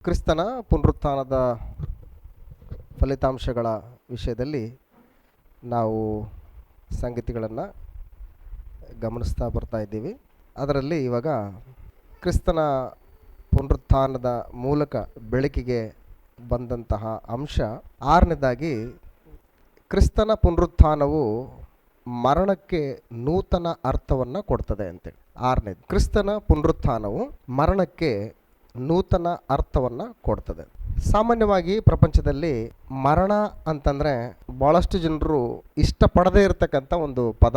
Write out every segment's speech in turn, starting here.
ಕ್ರಿಸ್ತನ ಪುನರುತ್ಥಾನದ ಫಲಿತಾಂಶಗಳ ವಿಷಯದಲ್ಲಿ ನಾವು ಸಂಗತಿಗಳನ್ನು ಗಮನಿಸ್ತಾ ಬರ್ತಾ ಇದ್ದೀವಿ. ಅದರಲ್ಲಿ ಇವಾಗ ಕ್ರಿಸ್ತನ ಪುನರುತ್ಥಾನದ ಮೂಲಕ ಬೆಳಕಿಗೆ ಬಂದಂತಹ ಅಂಶ ಆರನೇದಾಗಿ, ಕ್ರಿಸ್ತನ ಪುನರುತ್ಥಾನವು ಮರಣಕ್ಕೆ ನೂತನ ಅರ್ಥವನ್ನು ಕೊಡ್ತದೆ ಅಂತೇಳಿ. ಆರನೇದು, ಕ್ರಿಸ್ತನ ಪುನರುತ್ಥಾನವು ಮರಣಕ್ಕೆ ನೂತನ ಅರ್ಥವನ್ನು ಕೊಡ್ತದೆ. ಸಾಮಾನ್ಯವಾಗಿ ಪ್ರಪಂಚದಲ್ಲಿ ಮರಣ ಅಂತಂದರೆ ಭಾಳಷ್ಟು ಜನರು ಇಷ್ಟಪಡದೇ ಇರತಕ್ಕಂಥ ಒಂದು ಪದ.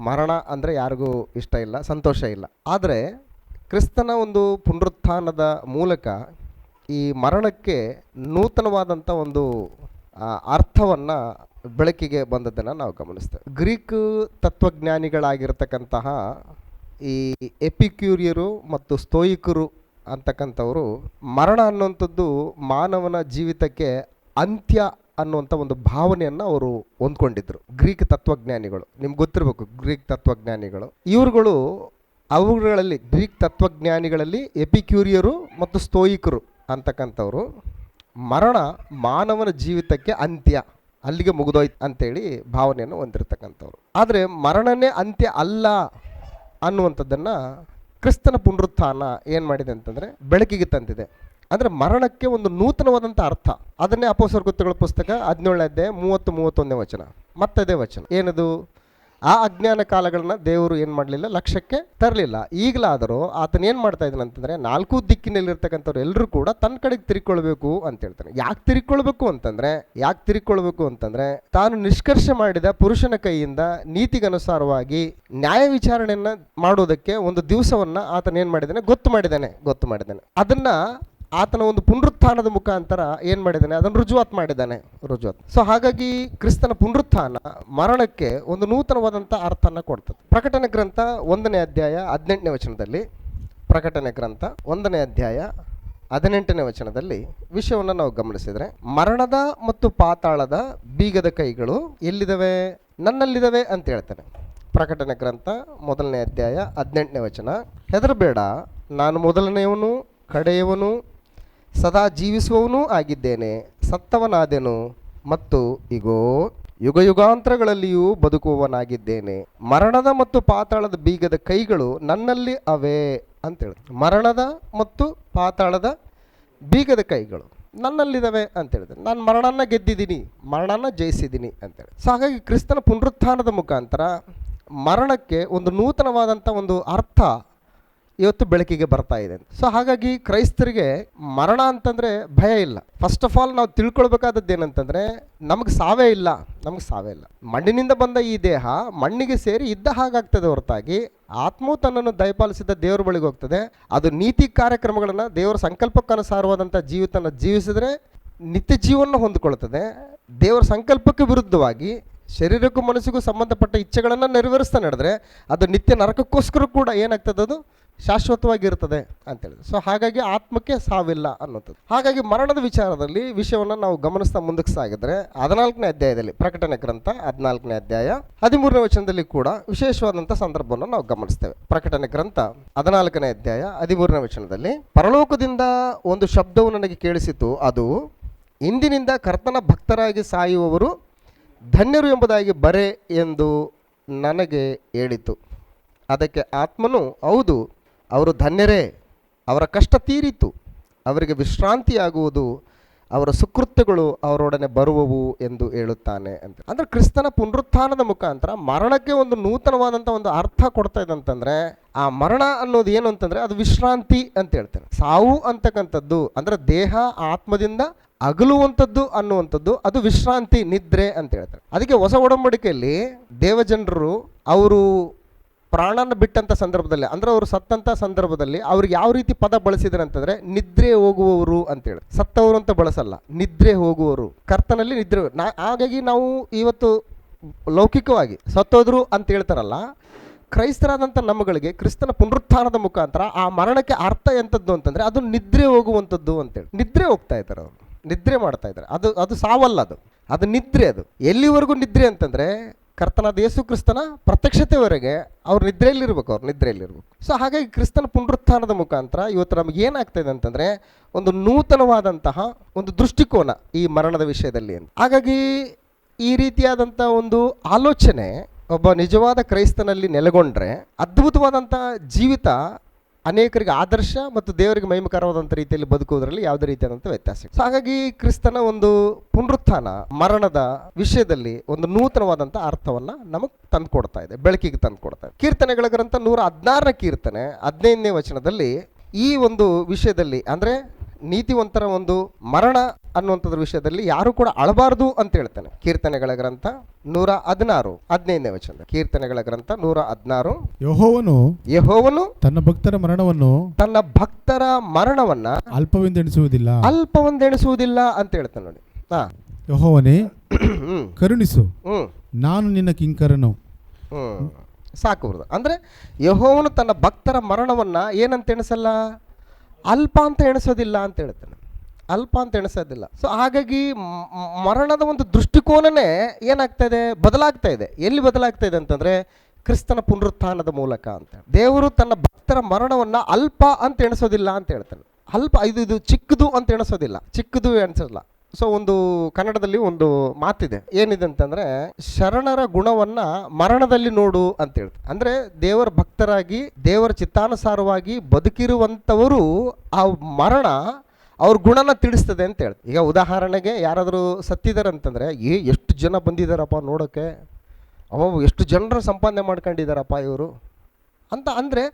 ಮರಣ ಅಂದರೆ ಯಾರಿಗೂ ಇಷ್ಟ ಇಲ್ಲ, ಸಂತೋಷ ಇಲ್ಲ. ಆದರೆ ಕ್ರಿಸ್ತನ ಒಂದು ಪುನರುತ್ಥಾನದ ಮೂಲಕ ಈ ಮರಣಕ್ಕೆ ನೂತನವಾದಂಥ ಒಂದು ಅರ್ಥವನ್ನು ಬೆಳಕಿಗೆ ಬಂದದ್ದನ್ನು ನಾವು ಗಮನಿಸ್ತೇವೆ. ಗ್ರೀಕ್ ತತ್ವಜ್ಞಾನಿಗಳಾಗಿರ್ತಕ್ಕಂತಹ ಈ ಎಪಿಕ್ಯೂರಿಯರು ಮತ್ತು ಸ್ತೋಯಿಕರು ಅಂತಕ್ಕಂಥವರು ಮರಣ ಅನ್ನುವಂಥದ್ದು ಮಾನವನ ಜೀವಿತಕ್ಕೆ ಅಂತ್ಯ ಅನ್ನುವಂಥ ಒಂದು ಭಾವನೆಯನ್ನು ಅವರು ಹೊಂದ್ಕೊಂಡಿದ್ರು. ಗ್ರೀಕ್ ತತ್ವಜ್ಞಾನಿಗಳು, ನಿಮ್ಗೆ ಗೊತ್ತಿರಬೇಕು, ಗ್ರೀಕ್ ತತ್ವಜ್ಞಾನಿಗಳು ಇವ್ರುಗಳು ಅವುಗಳಲ್ಲಿ ಗ್ರೀಕ್ ತತ್ವಜ್ಞಾನಿಗಳಲ್ಲಿ ಎಪಿಕ್ಯೂರಿಯರು ಮತ್ತು ಸ್ತೋಯಿಕರು ಅಂತಕ್ಕಂಥವ್ರು ಮರಣ ಮಾನವನ ಜೀವಿತಕ್ಕೆ ಅಂತ್ಯ, ಅಲ್ಲಿಗೆ ಮುಗಿದೋಯ್ತು ಅಂತೇಳಿ ಭಾವನೆಯನ್ನು ಹೊಂದಿರತಕ್ಕಂಥವ್ರು. ಆದರೆ ಮರಣನೇ ಅಂತ್ಯ ಅಲ್ಲ ಅನ್ನುವಂಥದ್ದನ್ನು ಕ್ರಿಸ್ತನ ಪುನರುತ್ಥಾನ ಏನು ಮಾಡಿದೆ ಅಂತಂದರೆ ಬೆಳಕಿಗೆ ತಂದಿದೆ. ಅಂದರೆ ಮರಣಕ್ಕೆ ಒಂದು ನೂತನವಾದಂಥ ಅರ್ಥ. ಅದನ್ನೇ ಅಪೊಸ್ತಲರ ಕೃತ್ಯಗಳ ಪುಸ್ತಕ 17ನೇ ಅಧ್ಯಾಯ 30-31ನೇ ವಚನ, ಮತ್ತದೇ ವಚನ ಏನದು? ಆ ಅಜ್ಞಾನ ಕಾಲಗಳನ್ನ ದೇವರು ಏನು ಮಾಡಲಿಲ್ಲ, ಲಕ್ಷ್ಯಕ್ಕೆ ತರಲಿಲ್ಲ. ಈಗಲಾದರೂ ಆತನ ಏನು ಮಾಡ್ತಾ ಇದ್ದಾನೆ ಅಂತಂದರೆ, ನಾಲ್ಕು ದಿಕ್ಕಿನಲ್ಲಿರ್ತಕ್ಕಂಥವ್ರು ಎಲ್ಲರೂ ಕೂಡ ತನ್ನ ಕಡೆಗೆ ತಿರ್ಕೊಳ್ಬೇಕು ಅಂತ ಹೇಳ್ತಾನೆ. ಯಾಕೆ ತಿರ್ಕೊಳ್ಬೇಕು ಅಂತಂದರೆ ತಾನು ನಿಷ್ಕರ್ಷೆ ಮಾಡಿದ ಪುರುಷನ ಕೈಯಿಂದ ನೀತಿಗನುಸಾರವಾಗಿ ನ್ಯಾಯ ವಿಚಾರಣೆಯನ್ನು ಮಾಡೋದಕ್ಕೆ ಒಂದು ದಿವಸವನ್ನು ಆತನ ಏನು ಮಾಡಿದ್ದಾನೆ, ಗೊತ್ತು ಮಾಡಿದ್ದಾನೆ. ಅದನ್ನು ಆತನ ಒಂದು ಪುನರುತ್ಥಾನದ ಮುಖಾಂತರ ಏನು ಮಾಡಿದ್ದಾನೆ, ಅದನ್ನು ರುಜುವಾತ್ ಮಾಡಿದ್ದಾನೆ. ಸೊ ಹಾಗಾಗಿ ಕ್ರಿಸ್ತನ ಪುನರುತ್ಥಾನ ಮರಣಕ್ಕೆ ಒಂದು ನೂತನವಾದಂಥ ಅರ್ಥನ ಕೊಡ್ತದೆ. ಪ್ರಕಟಣೆ ಗ್ರಂಥ 1ನೇ ಅಧ್ಯಾಯ 18ನೇ ವಚನದಲ್ಲಿ, ಪ್ರಕಟಣೆ ಗ್ರಂಥ 1ನೇ ಅಧ್ಯಾಯ 18ನೇ ವಚನದಲ್ಲಿ ವಿಷಯವನ್ನು ನಾವು ಗಮನಿಸಿದರೆ, ಮರಣದ ಮತ್ತು ಪಾತಾಳದ ಬೀಗದ ಕೈಗಳು ಎಲ್ಲಿದ್ದಾವೆ? ನನ್ನಲ್ಲಿದ್ದಾವೆ ಅಂತ ಹೇಳ್ತಾನೆ. ಪ್ರಕಟಣೆ ಗ್ರಂಥ 1ನೇ ಅಧ್ಯಾಯ 18ನೇ ವಚನ, ಹೆದರಬೇಡ, ನಾನು ಮೊದಲನೆಯವನು ಕಡೆಯವನು ಸದಾ ಜೀವಿಸುವವನೂ ಆಗಿದ್ದೇನೆ, ಸತ್ತವನಾದೆನು ಮತ್ತು ಇಗೋ ಯುಗ ಯುಗಾಂತರಗಳಲ್ಲಿಯೂ ಬದುಕುವವನಾಗಿದ್ದೇನೆ. ಮರಣದ ಮತ್ತು ಪಾತಾಳದ ಬೀಗದ ಕೈಗಳು ನನ್ನಲ್ಲಿ ಅವೆ ಅಂತೇಳಿ. ಮರಣದ ಮತ್ತು ಪಾತಾಳದ ಬೀಗದ ಕೈಗಳು ನನ್ನಲ್ಲಿದ್ದಾವೆ ಅಂತ ಹೇಳಿದೆ. ನಾನು ಮರಣನ ಗೆದ್ದಿದ್ದೀನಿ, ಮರಣನ ಜಯಿಸಿದ್ದೀನಿ ಅಂತೇಳಿ. ಸೊ ಹಾಗಾಗಿ ಕ್ರಿಸ್ತನ ಪುನರುತ್ಥಾನದ ಮುಖಾಂತರ ಮರಣಕ್ಕೆ ಒಂದು ನೂತನವಾದಂಥ ಒಂದು ಅರ್ಥ ಇವತ್ತು ಬೆಳಕಿಗೆ ಬರ್ತಾ ಇದೆ. ಸೊ ಹಾಗಾಗಿ ಕ್ರೈಸ್ತರಿಗೆ ಮರಣ ಅಂತಂದರೆ ಭಯ ಇಲ್ಲ. ಫಸ್ಟ್ ಆಫ್ ಆಲ್ ನಾವು ತಿಳ್ಕೊಳ್ಬೇಕಾದದ್ದು ಏನಂತಂದರೆ, ನಮಗೆ ಸಾವೇ ಇಲ್ಲ. ಮಣ್ಣಿನಿಂದ ಬಂದ ಈ ದೇಹ ಮಣ್ಣಿಗೆ ಸೇರಿ ಇದ್ದ ಹಾಗಾಗ್ತದೆ ಹೊರತಾಗಿ ಆತ್ಮವು ತನ್ನನ್ನು ದಯಪಾಲಿಸಿದ ದೇವರ ಬಳಿಗೆ ಹೋಗ್ತದೆ. ಅದು ನೀತಿ ಕಾರ್ಯಕ್ರಮಗಳನ್ನು ದೇವರ ಸಂಕಲ್ಪಕ್ಕನುಸಾರವಾದಂಥ ಜೀವಿತನ ಜೀವಿಸಿದ್ರೆ ನಿತ್ಯ ಜೀವನ ಹೊಂದಿಕೊಳ್ತದೆ. ದೇವರ ಸಂಕಲ್ಪಕ್ಕೆ ವಿರುದ್ಧವಾಗಿ ಶರೀರಕ್ಕೂ ಮನಸ್ಸಿಗೂ ಸಂಬಂಧಪಟ್ಟ ಇಚ್ಛೆಗಳನ್ನು ನೆರವೇರಿಸ್ತಾ ನಡೆದ್ರೆ ಅದು ನಿತ್ಯ ನರಕಕ್ಕೋಸ್ಕರ ಕೂಡ ಏನಾಗ್ತದೆ, ಅದು ಶಾಶ್ವತವಾಗಿರ್ತದೆ ಅಂತೇಳಿದ್ರು. ಸೊ ಹಾಗಾಗಿ ಆತ್ಮಕ್ಕೆ ಸಾವಿಲ್ಲ ಅನ್ನೋಂಥದ್ದು. ಹಾಗಾಗಿ ಮರಣದ ವಿಷಯವನ್ನು ನಾವು ಗಮನಿಸ್ತಾ ಮುಂದಕ್ಕೆ ಸಾಗಿದ್ರೆ 14ನೇ ಅಧ್ಯಾಯದಲ್ಲಿ, ಪ್ರಕಟಣೆ ಗ್ರಂಥ 14ನೇ ಅಧ್ಯಾಯ 13ನೇ ವಚನದಲ್ಲಿ ಕೂಡ ವಿಶೇಷವಾದಂಥ ಸಂದರ್ಭವನ್ನು ನಾವು ಗಮನಿಸ್ತೇವೆ. ಪ್ರಕಟಣೆ ಗ್ರಂಥ 14ನೇ ಅಧ್ಯಾಯ 13ನೇ ವಚನದಲ್ಲಿ, ಪರಲೋಕದಿಂದ ಒಂದು ಶಬ್ದವು ನನಗೆ ಕೇಳಿಸಿತು, ಅದು ಇಂದಿನಿಂದ ಕರ್ತನ ಭಕ್ತರಾಗಿ ಸಾಯುವವರು ಧನ್ಯರು ಎಂಬುದಾಗಿ ಬರೆ ಎಂದು ನನಗೆ ಹೇಳಿತು. ಅದಕ್ಕೆ ಆತ್ಮನು, ಹೌದು, ಅವರು ಧನ್ಯರೇ, ಅವರ ಕಷ್ಟ ತೀರಿತು, ಅವರಿಗೆ ವಿಶ್ರಾಂತಿಯಾಗುವುದು, ಅವರ ಸುಕೃತ್ಯಗಳು ಅವರೊಡನೆ ಬರುವವು ಎಂದು ಹೇಳುತ್ತಾನೆ ಅಂತ. ಅಂದರೆ ಕ್ರಿಸ್ತನ ಪುನರುತ್ಥಾನದ ಮುಖಾಂತರ ಮರಣಕ್ಕೆ ಒಂದು ನೂತನವಾದಂಥ ಒಂದು ಅರ್ಥ ಕೊಡ್ತಾ ಇದೆ ಅಂತಂದರೆ, ಆ ಮರಣ ಅನ್ನೋದು ಏನು ಅಂತಂದರೆ ಅದು ವಿಶ್ರಾಂತಿ ಅಂತ ಹೇಳ್ತಾರೆ. ಸಾವು ಅಂತಕ್ಕಂಥದ್ದು ಅಂದರೆ ದೇಹ ಆತ್ಮದಿಂದ ಅಗಲುವಂಥದ್ದು ಅನ್ನುವಂಥದ್ದು, ಅದು ವಿಶ್ರಾಂತಿ, ನಿದ್ರೆ ಅಂತ ಹೇಳ್ತಾರೆ. ಅದಕ್ಕೆ ಹೊಸ ಒಡಂಬಡಿಕೆಯಲ್ಲಿ ದೇವಜನರು ಅವರು ಪ್ರಾಣನ ಬಿಟ್ಟಂಥ ಸಂದರ್ಭದಲ್ಲಿ, ಅಂದರೆ ಅವರು ಸತ್ತಂಥ ಸಂದರ್ಭದಲ್ಲಿ ಅವ್ರಿಗೆ ಯಾವ ರೀತಿ ಪದ ಬಳಸಿದ್ದಾರೆ ಅಂತಂದರೆ ನಿದ್ರೆ ಹೋಗುವವರು ಅಂತೇಳಿ. ಸತ್ತವರು ಅಂತ ಬಳಸಲ್ಲ, ನಿದ್ರೆ ಹೋಗುವವರು, ಕರ್ತನಲ್ಲಿ ನಿದ್ರೆ. ಹಾಗಾಗಿ ನಾವು ಇವತ್ತು ಲೌಕಿಕವಾಗಿ ಸತ್ತೋದ್ರು ಅಂತ ಹೇಳ್ತಾರಲ್ಲ, ಕ್ರೈಸ್ತರಾದಂಥ ನಮ್ಮಗಳಿಗೆ ಕ್ರಿಸ್ತನ ಪುನರುತ್ಥಾನದ ಮುಖಾಂತರ ಆ ಮರಣಕ್ಕೆ ಅರ್ಥ ಎಂಥದ್ದು ಅಂತಂದರೆ ಅದು ನಿದ್ರೆ ಹೋಗುವಂಥದ್ದು ಅಂತೇಳಿ. ನಿದ್ರೆ ಹೋಗ್ತಾ ಇದ್ದಾರೆ ಅವರು, ನಿದ್ರೆ ಮಾಡ್ತಾ ಇದ್ದಾರೆ. ಅದು ಸಾವಲ್ಲ, ಅದು ನಿದ್ರೆ. ಅದು ಎಲ್ಲಿವರೆಗೂ ನಿದ್ರೆ ಅಂತಂದರೆ ಕರ್ತನಾದ ಯೇಸು ಕ್ರಿಸ್ತನ ಪ್ರತ್ಯಕ್ಷತೆವರೆಗೆ ಅವ್ರು ನಿದ್ರೆಯಲ್ಲಿರ್ಬೇಕು. ಸೊ ಹಾಗಾಗಿ ಕ್ರಿಸ್ತನ ಪುನರುತ್ಥಾನದ ಮುಖಾಂತರ ಇವತ್ತು ನಮಗೆ ಏನಾಗ್ತಾ ಇದೆ ಅಂತಂದರೆ ಒಂದು ನೂತನವಾದಂತಹ ಒಂದು ದೃಷ್ಟಿಕೋನ ಈ ಮರಣದ ವಿಷಯದಲ್ಲಿ ಅಂತ. ಹಾಗಾಗಿ ಈ ರೀತಿಯಾದಂಥ ಒಂದು ಆಲೋಚನೆ ಒಬ್ಬ ನಿಜವಾದ ಕ್ರೈಸ್ತನಲ್ಲಿ ನೆಲೆಗೊಂಡ್ರೆ ಅದ್ಭುತವಾದಂಥ ಜೀವಿತ, ಅನೇಕರಿಗೆ ಆದರ್ಶ ಮತ್ತು ದೇವರಿಗೆ ಮಹಿಮಕರವಾದಂಥ ರೀತಿಯಲ್ಲಿ ಬದುಕುವುದರಲ್ಲಿ ಯಾವುದೇ ರೀತಿಯಾದಂಥ ವ್ಯತ್ಯಾಸ. ಸೊ ಹಾಗಾಗಿ ಕ್ರಿಸ್ತನ ಒಂದು ಪುನರುತ್ಥಾನ ಮರಣದ ವಿಷಯದಲ್ಲಿ ಒಂದು ನೂತನವಾದಂಥ ಅರ್ಥವನ್ನು ನಮಗೆ ತಂದು ಕೊಡ್ತಾ ಇದೆ, ಬೆಳಕಿಗೆ ತಂದು ಕೊಡ್ತಾ ಇದೆ. ಕೀರ್ತನೆಗಳ ಗ್ರಂಥ 116ನೇ ಕೀರ್ತನೆ 15ನೇ ವಚನದಲ್ಲಿ ಈ ಒಂದು ವಿಷಯದಲ್ಲಿ ಅಂದರೆ ನೀತಿವಂತರ ಒಂದು ಮರಣ ಅನ್ನುವಂಥದ್ರ ವಿಷಯದಲ್ಲಿ ಯಾರು ಕೂಡ ಅಳಬಾರದು ಅಂತ ಹೇಳ್ತಾನೆ. ಕೀರ್ತನೆಗಳ ಗ್ರಂಥ 116 15ನೇ ವಚನ. ಕೀರ್ತನೆಗಳ ಗ್ರಂಥ 116. ಯೆಹೋವನು ತನ್ನ ಭಕ್ತರ ಮರಣವನ್ನ ಅಲ್ಪವೆಂದೆಣಿಸುವುದಿಲ್ಲ ಅಂತ ಹೇಳ್ತಾನೆ ನೋಡಿ. ಯೆಹೋವನೇ ಕರುಣಿಸು, ನಾನು ನಿನ್ನ ಕಿಂಕರನು. ಸಾಕು ಬರುದು. ಅಂದ್ರೆ ಯೆಹೋವನು ತನ್ನ ಭಕ್ತರ ಮರಣವನ್ನ ಏನಂತ ಎಣಿಸಲ್ಲ, ಅಲ್ಪ ಅಂತ ಎಣಿಸೋದಿಲ್ಲ ಅಂತ ಹೇಳ್ತಾನೆ. ಅಲ್ಪ ಅಂತ ಎಣಿಸೋದಿಲ್ಲ. ಸೊ ಹಾಗಾಗಿ ಮರಣದ ಒಂದು ದೃಷ್ಟಿಕೋನನೇ ಏನಾಗ್ತಾ ಇದೆ, ಬದಲಾಗ್ತಾ ಇದೆ. ಎಲ್ಲಿ ಬದಲಾಗ್ತಾ ಇದೆ ಅಂತಂದ್ರೆ ಕ್ರಿಸ್ತನ ಪುನರುತ್ಥಾನದ ಮೂಲಕ ಅಂತ. ದೇವರು ತನ್ನ ಭಕ್ತರ ಮರಣವನ್ನ ಅಲ್ಪ ಅಂತ ಎಣಿಸೋದಿಲ್ಲ ಅಂತ ಹೇಳ್ತಾನೆ. ಅಲ್ಪ ಇದು ಚಿಕ್ಕದು ಅಂತ ಎಣಿಸೋದಿಲ್ಲ, ಚಿಕ್ಕದು ಎಣಿಸಲ್ಲ. ಸೊ ಒಂದು ಕನ್ನಡದಲ್ಲಿ ಒಂದು ಮಾತಿದೆ, ಏನಿದೆ ಅಂತಂದ್ರೆ ಶರಣರ ಗುಣವನ್ನ ಮರಣದಲ್ಲಿ ನೋಡು ಅಂತ ಹೇಳ್ತಾರೆ. ಅಂದ್ರೆ ದೇವರ ಭಕ್ತರಾಗಿ ದೇವರ ಚಿತ್ತಾನುಸಾರವಾಗಿ ಬದುಕಿರುವಂಥವರು ಆ ಮರಣ ಅವ್ರ ಗುಣನ ತಿಳಿಸ್ತದೆ ಅಂತ ಹೇಳ್ತಾರೆ. ಈಗ ಉದಾಹರಣೆಗೆ ಯಾರಾದರೂ ಸತ್ತಿದ್ದಾರೆ ಅಂತಂದ್ರೆ ಎಷ್ಟು ಜನ ಬಂದಿದ್ದಾರಪ್ಪ ನೋಡೋಕ್ಕೆ, ಎಷ್ಟು ಜನರ ಸಂಪಾದನೆ ಮಾಡ್ಕೊಂಡಿದ್ದಾರಪ್ಪ ಇವರು ಅಂತ. ಅಂದರೆ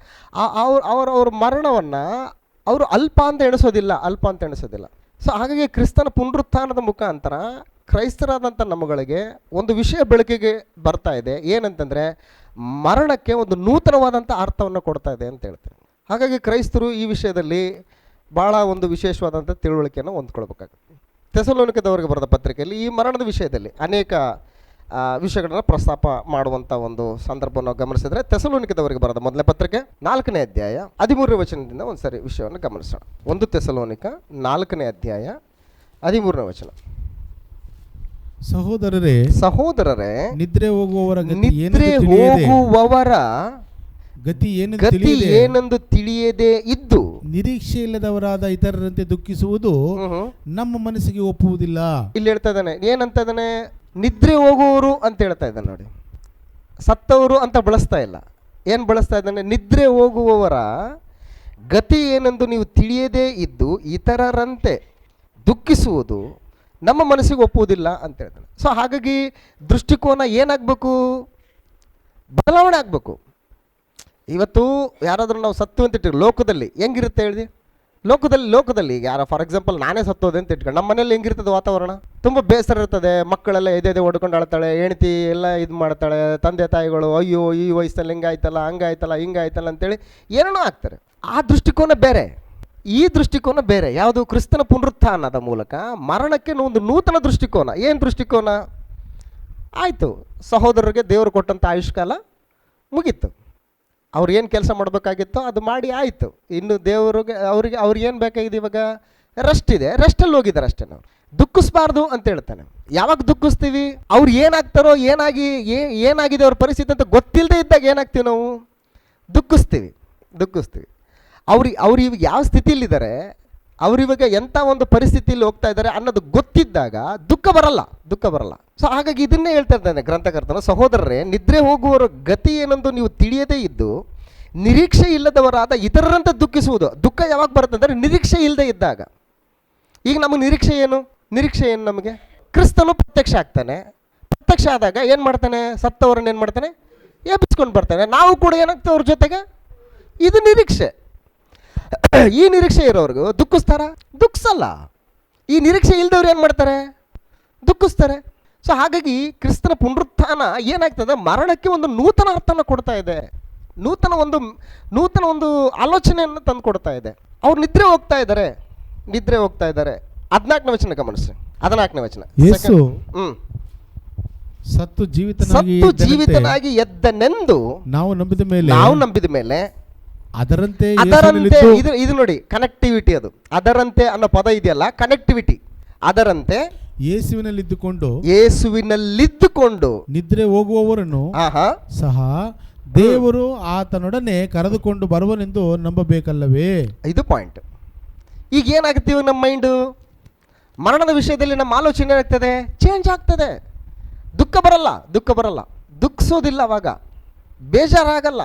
ಅವ್ರ ಮರಣವನ್ನು ಅವರು ಅಲ್ಪ ಅಂತ ಎಣಿಸೋದಿಲ್ಲ. ಸೊ ಹಾಗಾಗಿ ಕ್ರಿಸ್ತನ ಪುನರುತ್ಥಾನದ ಮುಖಾಂತರ ಕ್ರೈಸ್ತರಾದಂಥ ನಮ್ಮಗಳಿಗೆ ಒಂದು ವಿಷಯ ಬೆಳಕಿಗೆ ಬರ್ತಾ ಇದೆ, ಏನಂತಂದರೆ ಮರಣಕ್ಕೆ ಒಂದು ನೂತನವಾದಂಥ ಅರ್ಥವನ್ನು ಕೊಡ್ತಾ ಇದೆ ಅಂತ ಹೇಳ್ತಾರೆ. ಹಾಗಾಗಿ ಕ್ರೈಸ್ತರು ಈ ವಿಷಯದಲ್ಲಿ ಭಾಳ ಒಂದು ವಿಶೇಷವಾದಂಥ ತಿಳುವಳಿಕೆಯನ್ನು ಹೊಂದ್ಕೊಳ್ಬೇಕಾಗುತ್ತೆ. ಥೆಸಲೋನಿಕದವರಿಗೆ ಬರೆದ ಪತ್ರಿಕೆಯಲ್ಲಿ ಈ ಮರಣದ ವಿಷಯದಲ್ಲಿ ಅನೇಕ ವಿಷಯಗಳನ್ನು ಪ್ರಸ್ತಾಪ ಮಾಡುವಂಥ ಒಂದು ಸಂದರ್ಭವನ್ನು ಗಮನಿಸಿದರೆ, ಥೆಸಲೋನಿಕದವರಿಗೆ ಬರೆದ ಮೊದಲನೇ ಪತ್ರಿಕೆ 4ನೇ ಅಧ್ಯಾಯ 13ನೇ ವಚನದಿಂದ ಒಂದು ಸರಿ ವಿಷಯವನ್ನು ಗಮನಿಸೋಣ. 1 ಥೆಸಲೋನಿಕ 4ನೇ ಅಧ್ಯಾಯ 13ನೇ ವಚನ. ಸಹೋದರರೇ ನಿದ್ರೆ ಹೋಗುವವರ ಗತಿ ಏನೆಂದು ತಿಳಿಯದೆ ಇದ್ದು ನಿರೀಕ್ಷೆ ಇಲ್ಲದವರಾದ ಇತರರಂತೆ ದುಃಖಿಸುವುದು ನಮ್ಮ ಮನಸ್ಸಿಗೆ ಒಪ್ಪುವುದಿಲ್ಲ. ಇಲ್ಲಿ ಹೇಳ್ತಾ ಇದ್ದಾನೆ, ಏನಂತ ಇದ್ದಾನೆ, ನಿದ್ರೆ ಹೋಗುವವರು ಅಂತ ಹೇಳ್ತಾ ಇದ್ದಾನೆ ನೋಡಿ. ಸತ್ತವರು ಅಂತ ಬಳಸ್ತಾ ಇಲ್ಲ. ಏನು ಬಳಸ್ತಾ ಇದ್ದಾನೆ, ನಿದ್ರೆ ಹೋಗುವವರ ಗತಿ ಏನೆಂದು ನೀವು ತಿಳಿಯದೇ ಇದ್ದು ಇತರರಂತೆ ದುಃಖಿಸುವುದು ನಮ್ಮ ಮನಸ್ಸಿಗೆ ಒಪ್ಪುವುದಿಲ್ಲ ಅಂತ ಹೇಳ್ತಾನೆ. ಸೊ ಹಾಗಾಗಿ ದೃಷ್ಟಿಕೋನ ಏನಾಗಬೇಕು, ಬದಲಾವಣೆ ಆಗಬೇಕು. ಇವತ್ತು ಯಾರಾದರೂ ನಾವು ಸತ್ತು ಅಂತ ಇಟ್ಟಿರಿ, ಲೋಕದಲ್ಲಿ ಹೆಂಗಿರುತ್ತೆ ಹೇಳಿ, ಲೋಕದಲ್ಲಿ ಯಾರ ಫಾರ್ ಎಕ್ಸಾಂಪಲ್ ನಾನೇ ಸತ್ತೋದೆ ಅಂತ ಇಟ್ಕೊಂಡು ನಮ್ಮ ಮನೇಲಿ ಹೆಂಗಿರ್ತದೆ ವಾತಾವರಣ, ತುಂಬ ಬೇಸರ ಇರ್ತದೆ. ಮಕ್ಕಳೆಲ್ಲ ಎದೆ ಹೊಡ್ಕೊಂಡು ಆಳ್ತಾಳೆ, ಹೆಂಡತಿ ಎಲ್ಲ ಇದು ಮಾಡ್ತಾಳೆ, ತಂದೆ ತಾಯಿಗಳು ಅಯ್ಯೋ ಈ ವಯಸ್ಸಲ್ಲಿ ಹಿಂಗಾಯ್ತಲ್ಲ ಅಂತೇಳಿ ಏನೇನೋ ಆಗ್ತಾರೆ. ಆ ದೃಷ್ಟಿಕೋನ ಬೇರೆ, ಈ ದೃಷ್ಟಿಕೋನ ಬೇರೆ. ಯಾವುದು, ಕ್ರಿಸ್ತನ ಪುನರುತ್ಥಾನದ ಮೂಲಕ ಮರಣಕ್ಕೆ ಒಂದು ನೂತನ ದೃಷ್ಟಿಕೋನ. ಏನು ದೃಷ್ಟಿಕೋನ, ಆಯಿತು ಸಹೋದರರಿಗೆ ದೇವರು ಕೊಟ್ಟಂಥ ಆಯುಷ್ಕಾಲ ಮುಗೀತು, ಅವ್ರು ಏನು ಕೆಲಸ ಮಾಡಬೇಕಾಗಿತ್ತೋ ಅದು ಮಾಡಿ ಆಯಿತು. ಇನ್ನು ದೇವರಿಗೆ ಅವ್ರಿಗೆ ಏನು ಬೇಕಾಗಿದೆ, ಇವಾಗ ರೆಸ್ಟ್ ಇದೆ, ರೆಸ್ಟಲ್ಲಿ ಹೋಗಿದ್ದಾರೆ ಅಷ್ಟೇ. ನಾವು ದುಃಖಿಸ್ಬಾರ್ದು ಅಂತ ಹೇಳ್ತಾನೆ. ಯಾವಾಗ ದುಃಖಿಸ್ತೀವಿ, ಅವ್ರು ಏನಾಗ್ತಾರೋ ಏನಾಗಿದೆ ಅವ್ರ ಪರಿಸ್ಥಿತಿ ಅಂತ ಗೊತ್ತಿಲ್ಲದೆ ಇದ್ದಾಗ ಏನಾಗ್ತೀವಿ ನಾವು, ದುಃಖಿಸ್ತೀವಿ. ಅವ್ರು ಇವಾಗ ಯಾವ ಸ್ಥಿತಿಯಲ್ಲಿದ್ದಾರೆ, ಅವರಿವಾಗ ಎಂಥ ಒಂದು ಪರಿಸ್ಥಿತಿಯಲ್ಲಿ ಹೋಗ್ತಾ ಇದ್ದಾರೆ ಅನ್ನೋದು ಗೊತ್ತಿದ್ದಾಗ ದುಃಖ ಬರಲ್ಲ. ಸೊ ಹಾಗಾಗಿ ಇದನ್ನೇ ಹೇಳ್ತಾ ಇದ್ದಾನೆ ಗ್ರಂಥಕರ್ತನು, ಸಹೋದರರೇ ನಿದ್ರೆ ಹೋಗುವವರ ಗತಿ ಏನೆಂದು ನೀವು ತಿಳಿಯದೇ ಇದ್ದು ನಿರೀಕ್ಷೆ ಇಲ್ಲದವರಾದ ಇತರರಂತೆ ದುಃಖಿಸುವುದು. ದುಃಖ ಯಾವಾಗ ಬರುತ್ತೆ ಅಂದರೆ ನಿರೀಕ್ಷೆ ಇಲ್ಲದೆ ಇದ್ದಾಗ. ಈಗ ನಮಗೆ ನಿರೀಕ್ಷೆ ಏನು ನಮಗೆ, ಕ್ರಿಸ್ತನು ಪ್ರತ್ಯಕ್ಷ ಆಗ್ತಾನೆ. ಪ್ರತ್ಯಕ್ಷ ಆದಾಗ ಏನು ಮಾಡ್ತಾನೆ, ಸತ್ತವರನ್ನು ಏನು ಮಾಡ್ತಾನೆ, ಎಬ್ಬಿಸ್ಕೊಂಡು ಬರ್ತಾನೆ. ನಾವು ಕೂಡ ಏನಾಗ್ತೇವೆ ಅವ್ರ ಜೊತೆಗೆ. ಇದು ನಿರೀಕ್ಷೆ. ಈ ನಿರೀಕ್ಷೆ ಇರೋರ್ಗು ದುಃಖಿಸಲ್ಲ. ಈ ನಿರೀಕ್ಷೆ ಇಲ್ದವ್ರು ಏನು ಮಾಡ್ತಾರೆ, ದುಃಖಿಸ್ತಾರೆ. ಸೊ ಹಾಗಾಗಿ ಕ್ರಿಸ್ತನ ಪುನರುತ್ಥಾನ ಏನಾಗ್ತದೆ, ಮರಣಕ್ಕೆ ಒಂದು ನೂತನ ಅರ್ಥನ ಕೊಡ್ತಾ ಇದೆ, ನೂತನ ಒಂದು ಆಲೋಚನೆಯನ್ನು ತಂದು ಕೊಡ್ತಾ ಇದೆ. ಅವ್ರು ನಿದ್ರೆ ಹೋಗ್ತಾ ಇದ್ದಾರೆ. 14ನೇ ವಚನ ಗಮನಿಸಿ. 14ನೇ ವಚನ, ಸತ್ತು ಜೀವಿತನಾಗಿ ಎದ್ದನೆಂದು ನಾವು ನಂಬಿದ ಮೇಲೆ ಅದರಂತೆ ಇದು ನೋಡಿ ಕನೆಕ್ಟಿವಿಟಿ. ಅದು ಅದರಂತೆ ಅನ್ನೋ ಪದ ಇದೆಯಲ್ಲ, ಕನೆಕ್ಟಿವಿಟಿ. ಅದರಂತೆ ಯೇಸುವಿನಲ್ಲಿದ್ದುಕೊಂಡು ನಿದ್ರೆ ಹೋಗುವವರನ್ನು ಆಹಾ ಸಹ ದೇವರು ಆತನೊಡನೆ ಕರೆದುಕೊಂಡು ಬರುವನೆಂದು ನಂಬಬೇಕಲ್ಲವೇ? ಇದು ಪಾಯಿಂಟ್. ಈಗ ಏನಾಗುತ್ತೆ ಇವಾಗ ನಮ್ಮ ಮೈಂಡು ಮರಣದ ವಿಷಯದಲ್ಲಿ ನಮ್ಮ ಆಲೋಚನೆ ಏನಾಗ್ತದೆ? ಚೇಂಜ್ ಆಗ್ತದೆ. ದುಃಖ ಬರಲ್ಲ, ದುಃಖಿಸೋದಿಲ್ಲ, ಅವಾಗ ಬೇಜಾರಾಗಲ್ಲ,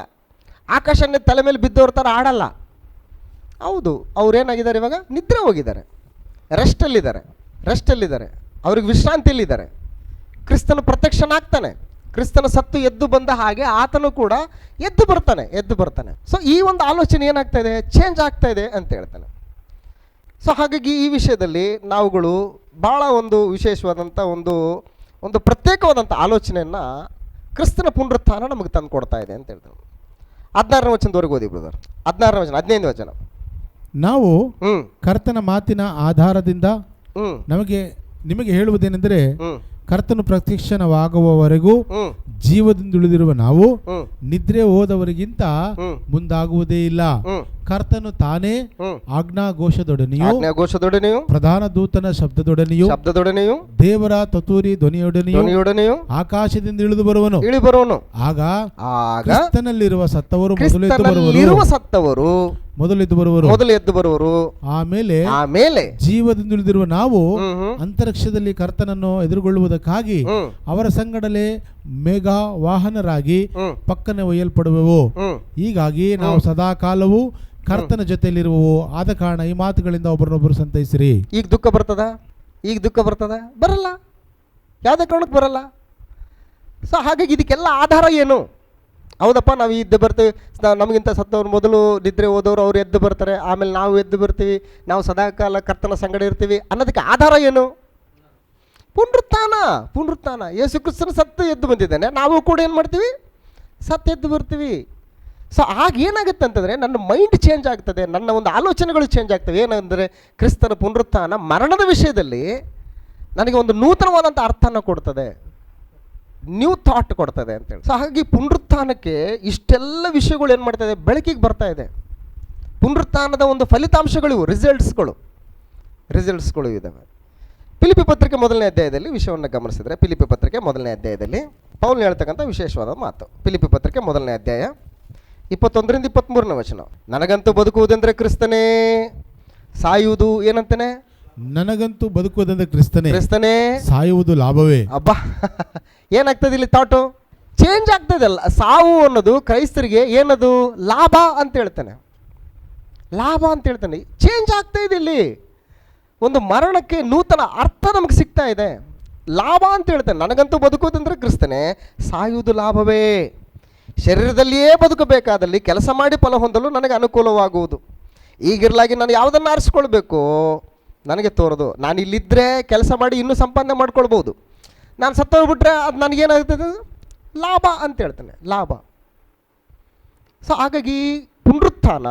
ಆಕಾಶನೇ ತಲೆ ಮೇಲೆ ಬಿದ್ದವ್ರ ಥರ ಆಡಲ್ಲ. ಹೌದು, ಅವ್ರೇನಾಗಿದ್ದಾರೆ ಇವಾಗ? ನಿದ್ರೆ ಹೋಗಿದ್ದಾರೆ, ರೆಸ್ಟಲ್ಲಿದ್ದಾರೆ, ಅವ್ರಿಗೆ ವಿಶ್ರಾಂತಿಯಲ್ಲಿದ್ದಾರೆ. ಕ್ರಿಸ್ತನ ಪ್ರತ್ಯಕ್ಷನಾಗ್ತಾನೆ, ಕ್ರಿಸ್ತನ ಸತ್ತು ಎದ್ದು ಬಂದ ಹಾಗೆ ಆತನು ಕೂಡ ಎದ್ದು ಬರ್ತಾನೆ. ಸೊ ಈ ಒಂದು ಆಲೋಚನೆ ಏನಾಗ್ತಾ ಇದೆ? ಚೇಂಜ್ ಆಗ್ತಾ ಇದೆ ಅಂತ ಹೇಳ್ತಾನೆ. ಸೊ ಹಾಗಾಗಿ ಈ ವಿಷಯದಲ್ಲಿ ನಾವುಗಳು ಭಾಳ ಒಂದು ವಿಶೇಷವಾದಂಥ ಒಂದು ಪ್ರತ್ಯೇಕವಾದಂಥ ಆಲೋಚನೆಯನ್ನು ಕ್ರಿಸ್ತನ ಪುನರುತ್ಥಾನ ನಮಗೆ ತಂದು ಕೊಡ್ತಾ ಇದೆ ಅಂತ ಹೇಳ್ತಾನೆ. 16ನೇ ವಚನದವರೆಗೆ ಓದಿ ಬ್ರದರ್. 16ನೇ ವಚನ, 15ನೇ ವಚನ. ನಾವು ಕರ್ತನ ಮಾತಿನ ಆಧಾರದಿಂದ ನಿಮಗೆ ಹೇಳುವುದೇನೆಂದರೆ, ಕರ್ತನು ಪ್ರತ್ಯಕ್ಷವಾಗುವವರೆಗೂ ಜೀವದಿಂದುಳಿದಿರುವ ನಾವು ನಿದ್ರೆ ಹೋದವರಿಗಿಂತ ಮುಂದಾಗುವುದೇ ಇಲ್ಲ. ಕರ್ತನು ತಾನೇ ಆಜ್ಞಾಘೋಷದೊಡನೆಯೂ ಪ್ರಧಾನ ದೂತನ ಶಬ್ದದೊಡನೆಯೂ ದೇವರ ತತೂರಿ ಧ್ವನಿಯೊಡನೆಯೂ ಆಕಾಶದಿಂದ ಇಳಿದು ಬರುವನು. ಆಗ ಕ್ರಿಸ್ತನಲ್ಲಿರುವ ಸತ್ತವರು ಮೊದಲು ಎದ್ದು ಬರುವರು. ಆಮೇಲೆ ಜೀವದಿಂದ ಉಳಿದಿರುವ ನಾವು ಅಂತರಿಕ್ಷದಲ್ಲಿ ಕರ್ತನನ್ನು ಎದುರುಗೊಳ್ಳುವುದಕ್ಕಾಗಿ ಅವರ ಸಂಗಡಲೇ ಮೇಘ ವಾಹನರಾಗಿ ಪಕ್ಕನೆ ಒಯ್ಯಲ್ಪಡುವೆವು. ಹೀಗಾಗಿ ನಾವು ಸದಾ ಕಾಲವು ಕರ್ತನ ಜೊತೆಯಲ್ಲಿರುವವು. ಆದ ಕಾರಣ ಈ ಮಾತುಗಳಿಂದ ಒಬ್ಬರನ್ನೊಬ್ಬರು ಸಂತೈಸಿರಿ. ಈಗ ದುಃಖ ಬರ್ತದ? ಬರಲ್ಲ, ಯಾವುದೇ ಕಾರಣಕ್ಕೆ ಬರಲ್ಲ. ಸೊ ಹಾಗಾಗಿ ಇದಕ್ಕೆಲ್ಲ ಆಧಾರ ಏನು? ಹೌದಪ್ಪ, ನಾವು ಎದ್ದು ಬರ್ತೀವಿ, ನಮಗಿಂತ ಸತ್ತವ್ರು ಮೊದಲು ನಿದ್ರೆ ಹೋದವರು ಅವ್ರು ಎದ್ದು ಬರ್ತಾರೆ, ಆಮೇಲೆ ನಾವು ಎದ್ದು ಬರ್ತೀವಿ, ನಾವು ಸದಾಕಾಲ ಕರ್ತನ ಸಂಗಡ ಇರ್ತೀವಿ ಅನ್ನೋದಕ್ಕೆ ಆಧಾರ ಏನು? ಪುನರುತ್ಥಾನ. ಯೇಸು ಕ್ರಿಸ್ತನ ಸತ್ತು ಎದ್ದು ಬಂದಿದ್ದಾನೆ, ನಾವು ಕೂಡ ಏನು ಮಾಡ್ತೀವಿ? ಸತ್ತು ಎದ್ದು ಬರ್ತೀವಿ. ಸೊ ಆಗ ಏನಾಗುತ್ತೆ ಅಂತಂದರೆ ನನ್ನ ಮೈಂಡ್ ಚೇಂಜ್ ಆಗ್ತದೆ, ನನ್ನ ಒಂದು ಆಲೋಚನೆಗಳು ಚೇಂಜ್ ಆಗ್ತವೆ. ಏನಂದರೆ ಕ್ರಿಸ್ತನ ಪುನರುತ್ಥಾನ ಮರಣದ ವಿಷಯದಲ್ಲಿ ನನಗೆ ಒಂದು ನೂತನವಾದಂಥ ಅರ್ಥನ ಕೊಡ್ತದೆ, ನ್ಯೂ ಥಾಟ್ ಕೊಡ್ತದೆ ಅಂತೇಳಿ. ಸೊ ಹಾಗಾಗಿ ಪುನರುತ್ಥಾನಕ್ಕೆ ಇಷ್ಟೆಲ್ಲ ವಿಷಯಗಳು ಏನು ಮಾಡ್ತಾ ಇದೆ? ಬೆಳಕಿಗೆ ಬರ್ತಾ ಇದೆ. ಪುನರುತ್ಥಾನದ ಒಂದು ಫಲಿತಾಂಶಗಳು, ರಿಸಲ್ಟ್ಸ್ಗಳು ಇದ್ದಾವೆ. ಫಿಲಿಪ್ಪಿ ಪತ್ರಿಕೆ 1ನೇ ಅಧ್ಯಾಯದಲ್ಲಿ ವಿಷಯವನ್ನು ಗಮನಿಸಿದರೆ, ಫಿಲಿಪ್ಪಿ ಪತ್ರಿಕೆ 1ನೇ ಅಧ್ಯಾಯದಲ್ಲಿ ಪೌಲ್ ಹೇಳ್ತಕ್ಕಂಥ ವಿಶೇಷವಾದ ಮಾತು. ಫಿಲಿಪ್ಪಿ ಪತ್ರಿಕೆ 1ನೇ ಅಧ್ಯಾಯ 21ರಿಂದ 23ನೇ ವಚನ. ನನಗಂತೂ ಬದುಕುವುದೆಂದರೆ ಕ್ರಿಸ್ತನೇ, ಸಾಯುವುದು ಏನಂತಾನೆ? ನನಗಂತೂ ಬದುಕುವುದೆಂದರೆ ಕ್ರಿಸ್ತನೇ, ಸಾಯುವುದು ಲಾಭವೇ. ಅಬ್ಬಾ, ಏನಾಗ್ತದೆ ಇಲ್ಲಿ? ಥಾಟು ಚೇಂಜ್ ಆಗ್ತದಲ್ಲ. ಸಾವು ಅನ್ನೋದು ಕ್ರೈಸ್ತರಿಗೆ ಏನದು? ಲಾಭ ಅಂತ ಹೇಳ್ತಾನೆ. ಚೇಂಜ್ ಆಗ್ತಾ ಇದೆ ಇಲ್ಲಿ. ಒಂದು ಮರಣಕ್ಕೆ ನೂತನ ಅರ್ಥ ನಮಗೆ ಸಿಗ್ತಾ ಇದೆ. ಲಾಭ ಅಂತ ಹೇಳ್ತಾನೆ. ನನಗಂತೂ ಬದುಕುವುದಂದ್ರೆ ಕ್ರಿಸ್ತನೇ, ಸಾಯುವುದು ಲಾಭವೇ. ಶರೀರದಲ್ಲಿಯೇ ಬದುಕಬೇಕಾದಲ್ಲಿ ಕೆಲಸ ಮಾಡಿ ಫಲ ಹೊಂದಲು ನನಗೆ ಅನುಕೂಲವಾಗುವುದು. ಈಗಿರಲಾಗಿ ನಾನು ಯಾವುದನ್ನು ಆರಿಸ್ಕೊಳ್ಬೇಕು ನನಗೆ ತೋರದು. ನಾನು ಇಲ್ಲಿದ್ದರೆ ಕೆಲಸ ಮಾಡಿ ಇನ್ನೂ ಸಂಪಾದನೆ ಮಾಡ್ಕೊಳ್ಬೋದು. ನಾನು ಸತ್ತೋಗ್ಬಿಟ್ರೆ ಅದು ನನಗೇನಾಗ್ತದೆ? ಲಾಭ ಅಂತ ಹೇಳ್ತಾನೆ, ಲಾಭ. ಸೊ ಹಾಗಾಗಿ ಪುನರುತ್ಥಾನ